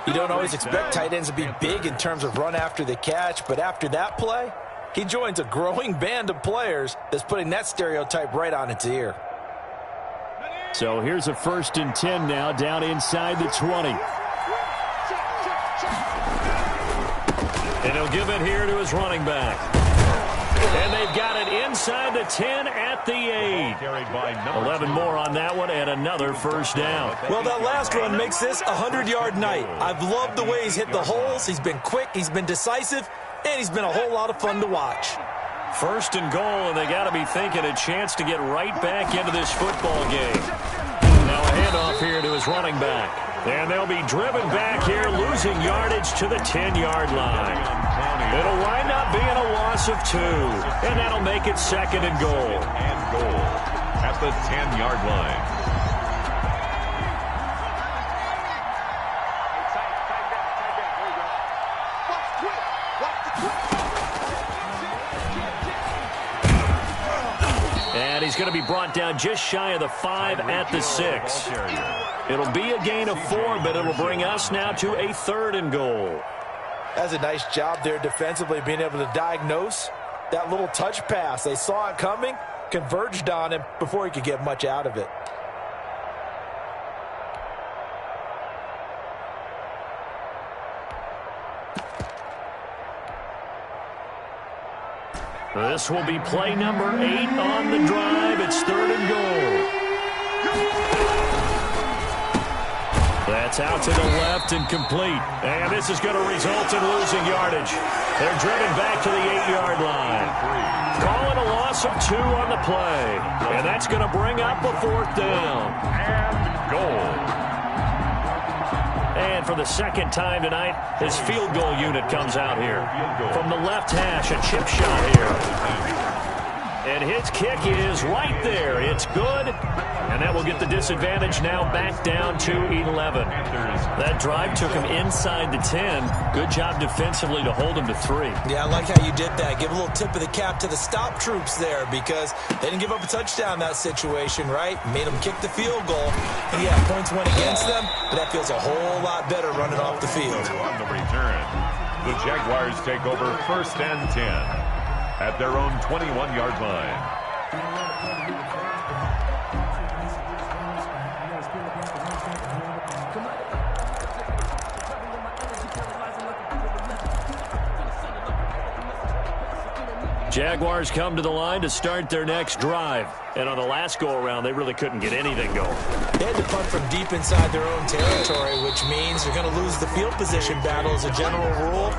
You don't always expect tight ends to be big in terms of run after the catch, but after that play, he joins a growing band of players that's putting that stereotype right on its ear. So here's a 1st and 10 now, down inside the 20. And he'll give it here to his running back. And they've got it inside the 10 at the 8. 11 more on that one and another first down. Well, that last run makes this a 100-yard night. I've loved the way he's hit the holes. He's been quick, he's been decisive, and he's been a whole lot of fun to watch. 1st and goal, and they got to be thinking a chance to get right back into this football game. Now a handoff here to his running back. And they'll be driven back here, losing yardage to the 10-yard line. It'll wind up being a loss of 2, and that'll make it 2nd and goal. And goal at the 10-yard line. And he's going to be brought down just shy of the 5 at the 6. It'll be a gain of 4, but it'll bring us now to a 3rd and goal. That's a nice job there defensively, being able to diagnose that little touch pass. They saw it coming, converged on him before he could get much out of it. This will be play number 8 on the drive. It's 3rd and goal. That's out to the left and complete. And this is going to result in losing yardage. They're driven back to the 8-yard line. Calling a loss of 2 on the play. And that's going to bring up a 4th down. And goal. And for the second time tonight, his field goal unit comes out here. From the left hash, a chip shot here. And his kick is right there. It's good. And that will get the disadvantage now back down to 11. That drive took him inside the 10. Good job defensively to hold him to 3. Yeah, I like how you did that. Give a little tip of the cap to the stop troops there because they didn't give up a touchdown in that situation, right? Made them kick the field goal. And yeah, points went against them, but that feels a whole lot better running off the field. On the return, the Jaguars take over 1st and 10 at their own 21-yard line. Jaguars come to the line to start their next drive. And on the last go-around, they really couldn't get anything going. They had to punt from deep inside their own territory, which means they're going to lose the field position battle as a general rule.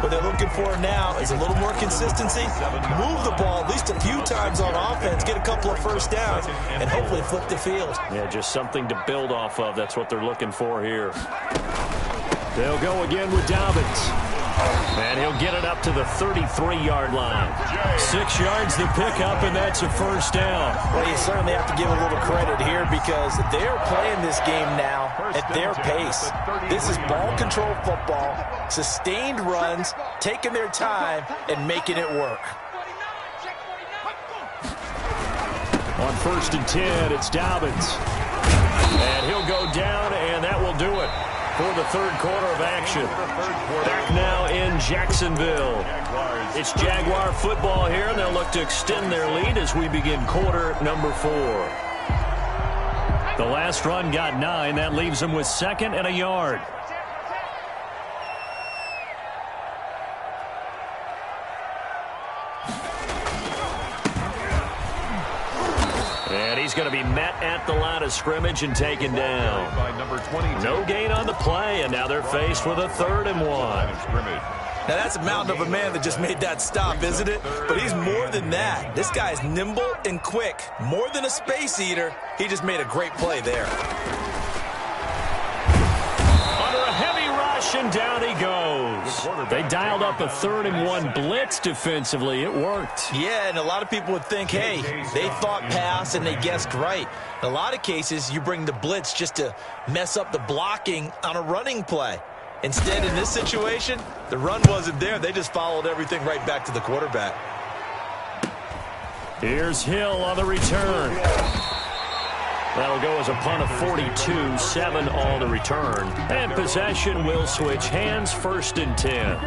What they're looking for now is a little more consistency, move the ball at least a few times on offense, get a couple of first downs, and hopefully flip the field. Yeah, just something to build off of. That's what they're looking for here. They'll go again with Dobbins. And he'll get it up to the 33-yard line. 6 yards the pickup, and that's a first down. Well, you certainly have to give a little credit here because they're playing this game now at their pace. This is ball control football, sustained runs, taking their time, and making it work. On 1st and 10, it's Dobbins. And he'll go down, and that will do it for the 3rd quarter of action. Back now in Jacksonville. It's Jaguar football here, and they'll look to extend their lead as we begin quarter number 4. The last run got 9. That leaves them with 2nd and a yard. And he's going to be met at the line of scrimmage and taken down. By number 22. No gain on the play, and now they're faced with a 3rd and 1. Now, that's a mountain of a man that just made that stop, isn't it? But he's more than that. This guy's nimble and quick. More than a space eater, he just made a great play there. Under a heavy rush, and down he goes. They dialed up a 3rd and 1 blitz defensively. It worked. Yeah, and a lot of people would think, hey, they thought pass and they guessed right. In a lot of cases, you bring the blitz just to mess up the blocking on a running play. Instead, in this situation, the run wasn't there. They just followed everything right back to the quarterback. Here's Hill on the return. That'll go as a punt of 42, 7 on the return. And possession will switch hands, 1st and 10.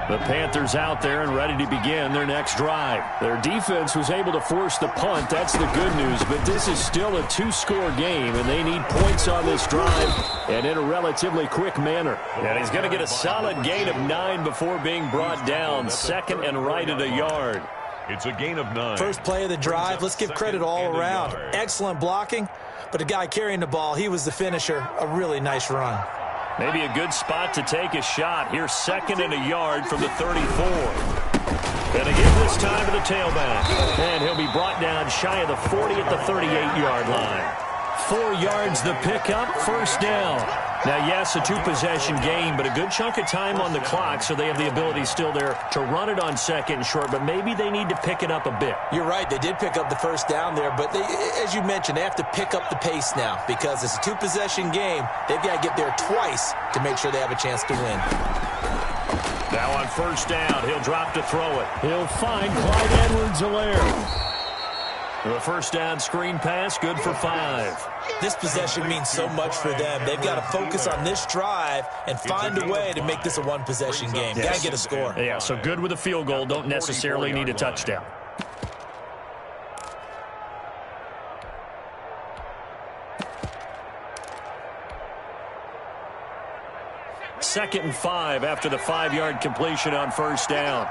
The Panthers out there and ready to begin their next drive. Their defense was able to force the punt. That's the good news. But this is still a 2-score game, and they need points on this drive and in a relatively quick manner. And he's going to get a solid gain of 9 before being brought down. 2nd and right at a yard. It's a gain of 9. First play of the drive. Let's give credit all around. Excellent blocking, but the guy carrying the ball, he was the finisher. A really nice run. Maybe a good spot to take a shot. Here's 2nd and a yard from the 34. And again this time to the tailback. And he'll be brought down shy of the 40 at the 38-yard line. 4 yards the pickup, 1st down. Now, yes, a 2-possession game, but a good chunk of time on the clock, so they have the ability still there to run it on 2nd and short, but maybe they need to pick it up a bit. You're right. They did pick up the 1st down there, but they, as you mentioned, they have to pick up the pace now because it's a 2-possession game. They've got to get there twice to make sure they have a chance to win. Now on 1st down, he'll drop to throw it. He'll find Clyde Edwards-Helaire. The 1st down screen pass, good for 5. This possession means so much for them. They've got to focus on this drive and find a way to make this a 1-possession game. Got to get a score. Yeah, so good with a field goal. Don't necessarily need a touchdown. Second and 5 after the 5-yard completion on 1st down.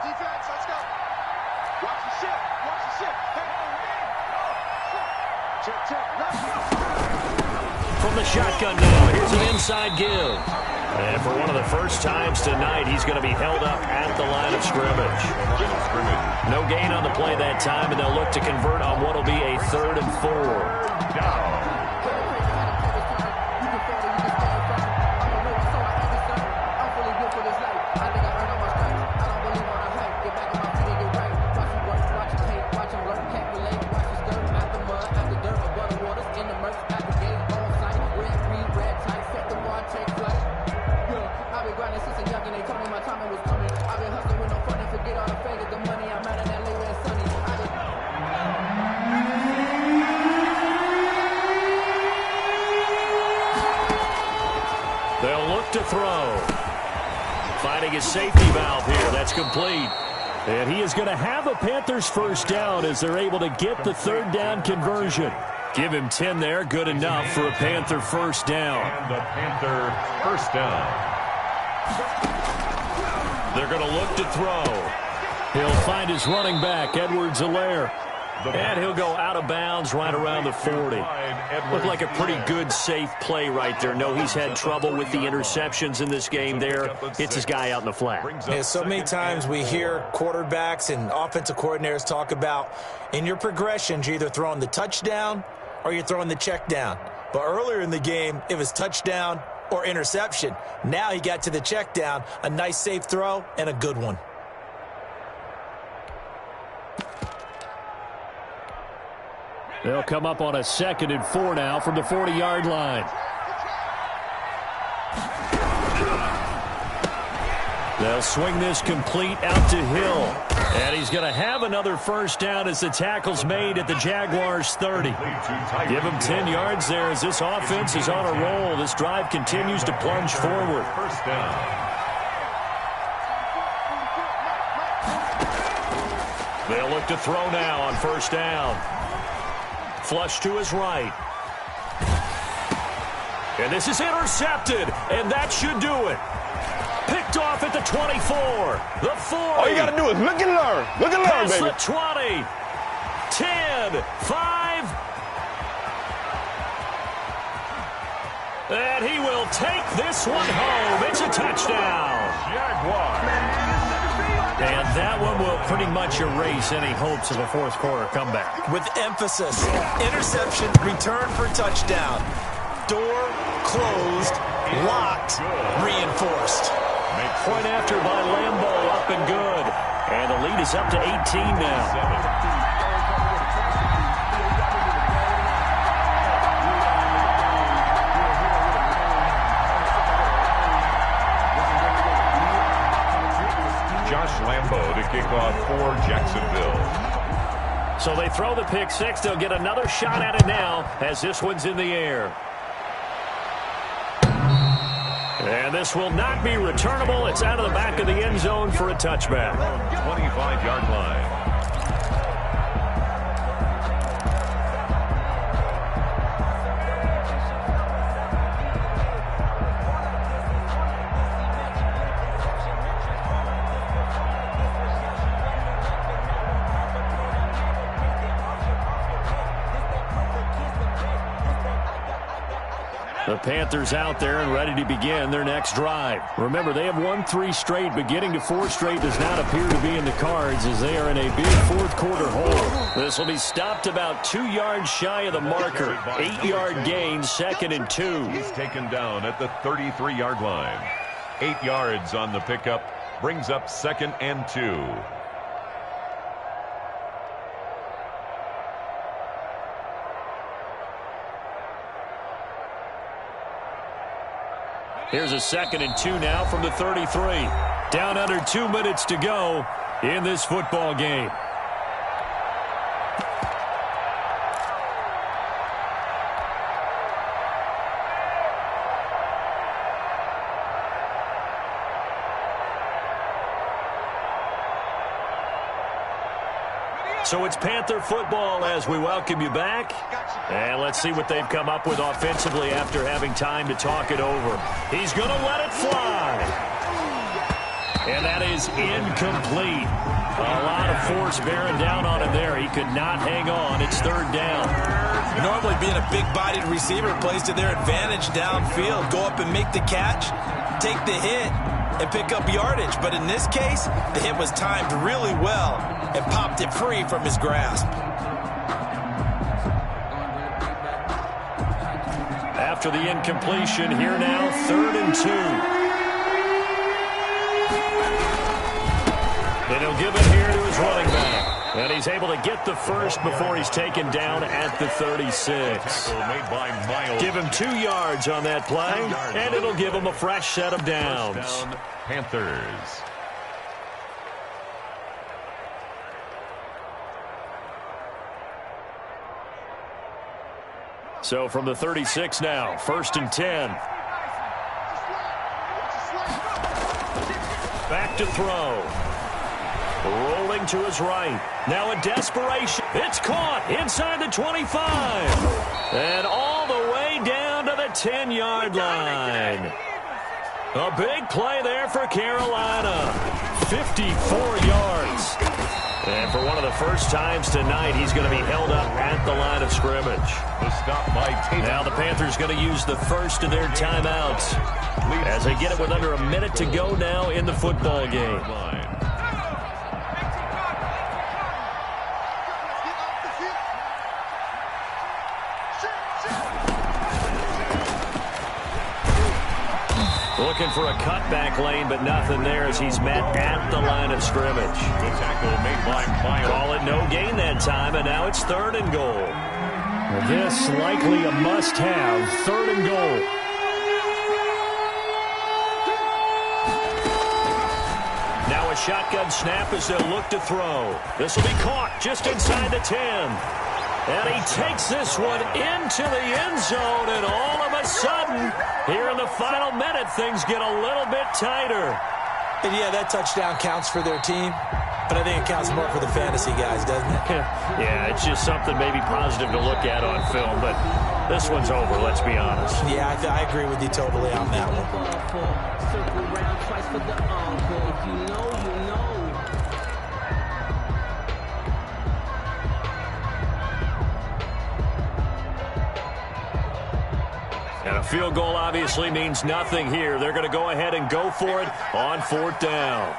From the shotgun now, here's an inside give. And for one of the first times tonight, he's going to be held up at the line of scrimmage. No gain on the play that time, and they'll look to convert on what will be a 3rd and 4. Down. To throw. Finding his safety valve here. That's complete. And he is going to have a Panthers 1st down as they're able to get the 3rd down conversion. Give him 10 there. Good enough for a Panther 1st down. And the Panther 1st down. They're going to look to throw. He'll find his running back, Edwards-Helaire. And he'll go out of bounds right around the 40. Looked like a pretty good, safe play right there. No, he's had trouble with the interceptions in this game there. Hits his guy out in the flat. Yeah, so many times we hear quarterbacks and offensive coordinators talk about in your progressions, you're either throwing the touchdown or you're throwing the check down. But earlier in the game, it was touchdown or interception. Now he got to the check down, a nice safe throw, and a good one. They'll come up on a 2nd and 4 now from the 40-yard line. They'll swing this complete out to Hill. And he's going to have another 1st down as the tackle's made at the Jaguars' 30. Give him 10 yards there as this offense is on a roll. This drive continues to plunge forward. 1st down. They'll look to throw now on 1st down. Flush to his right. And this is intercepted, and that should do it. Picked off at the 24, the 40. All you got to do is look and learn. Look and learn, baby. The 20, 10, 5. And he will take this one home. It's a touchdown. Jaguars. And that one will pretty much erase any hopes of a fourth quarter comeback. With emphasis, interception, return for touchdown. Door closed, locked, reinforced. Point after by Lambo, up and good. And the lead is up to 18 now. Josh Lambo to kick off for Jacksonville. So they throw the pick six. They'll get another shot at it now as this one's in the air. And this will not be returnable. It's out of the back of the end zone for a touchback. 25-yard line. The Panthers out there and ready to begin their next drive. Remember, they have won 3 straight, but getting to 4 straight does not appear to be in the cards as they are in a big fourth quarter hole. This will be stopped about 2 yards shy of the marker. 8-yard gain, 2nd and 2. He's taken down at the 33-yard line. 8 yards on the pickup, brings up 2nd and 2. Here's a 2nd and 2 now from the 33. Down under 2 minutes to go in this football game. So it's Panther football as we welcome you back. And let's see what they've come up with offensively after having time to talk it over. He's going to let it fly. And that is incomplete. A lot of force bearing down on him there. He could not hang on. It's 3rd down. Normally being a big-bodied receiver plays to their advantage downfield. Go up and make the catch, take the hit, and pick up yardage. But in this case, the hit was timed really well and popped it free from his grasp. After the incompletion, here now, 3rd and 2. And he'll give it here to his running back. And he's able to get the first before he's taken down at the 36. Give him 2 yards on that play, and it'll give him a fresh set of downs. Panthers. So from the 36 now, 1st and 10. Back to throw. Rolling to his right. Now a desperation. It's caught inside the 25. And all the way down to the 10-yard line. A big play there for Carolina. 54 yards. And for one of the first times tonight, he's going to be held up at the line of scrimmage. The stop by Tatum. Now the Panthers going to use the first of their timeouts as they get it with under a minute to go now in the football game. Looking for a cutback lane, but nothing there as he's met at the line of scrimmage. The tackle made by Miles. Call it no gain that time, and now it's 3rd and goal. This likely a must-have, 3rd and goal. Now a shotgun snap as they'll look to throw. This will be caught just inside the 10. And he takes this one into the end zone, and all of a sudden, here in the final minute, things get a little bit tighter. And yeah, that touchdown counts for their team, but I think it counts more for the fantasy guys, doesn't it? Yeah, it's just something maybe positive to look at on film, but This one's over, let's be honest. Yeah, I agree with you totally on that one. Circle round twice for the encore. If you know, you know. And a field goal obviously means nothing here. They're going to go ahead and go for it on 4th down.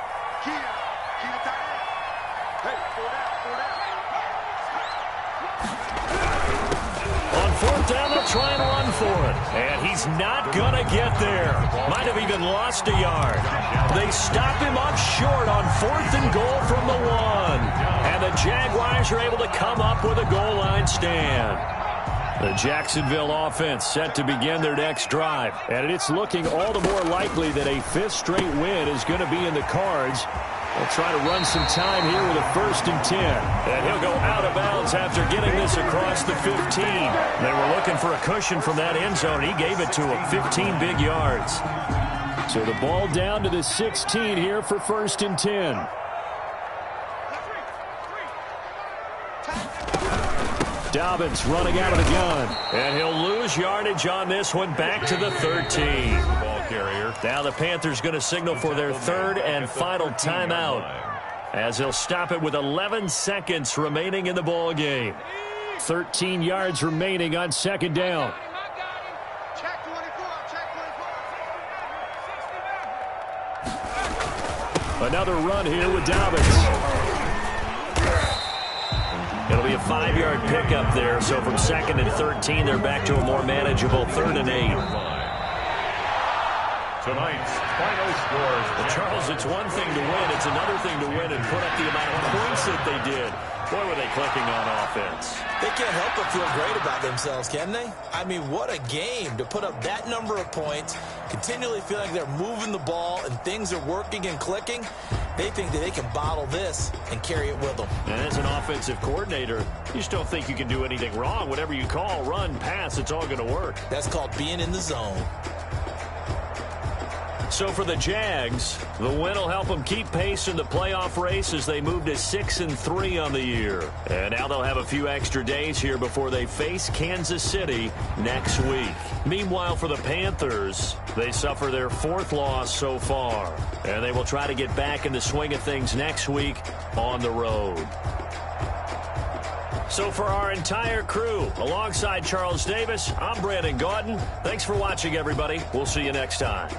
On 4th down, they'll try and run for it. And he's not going to get there. Might have even lost a yard. They stop him up short on 4th and goal from the 1. And the Jaguars are able to come up with a goal line stand. The Jacksonville offense set to begin their next drive. And it's looking all the more likely that a 5th straight win is going to be in the cards. They'll try to run some time here with a 1st and 10. And he'll go out of bounds after getting this across the 15. They were looking for a cushion from that end zone. He gave it to him, 15 big yards. So the ball down to the 16 here for 1st and 10. Dobbins running out of the gun. And he'll lose yardage on this one back to the 13. Ball carrier. Now the Panthers going to signal for their 3rd and final timeout, as they'll stop it with 11 seconds remaining in the ball game. 13 yards remaining on 2nd down. Check 24, check 24. Another run here with Dobbins. It'll be a 5-yard pickup there, so from 2nd and 13, they're back to a more manageable 3rd and 8. Tonight's final scores. Well, Charles, it's one thing to win. It's another thing to win and put up the amount of points that they did. Boy, were they clicking on offense. They can't help but feel great about themselves, can they? I mean, what a game to put up that number of points, continually feel like they're moving the ball and things are working and clicking. They think that they can bottle this and carry it with them. And as an offensive coordinator, you just don't think you can do anything wrong. Whatever you call, run, pass, it's all going to work. That's called being in the zone. So for the Jags, the win will help them keep pace in the playoff race as they move to 6-3 on the year. And now they'll have a few extra days here before they face Kansas City next week. Meanwhile, for the Panthers, they suffer their 4th loss so far. And they will try to get back in the swing of things next week on the road. So for our entire crew, alongside Charles Davis, I'm Brandon Gaudin. Thanks for watching, everybody. We'll see you next time.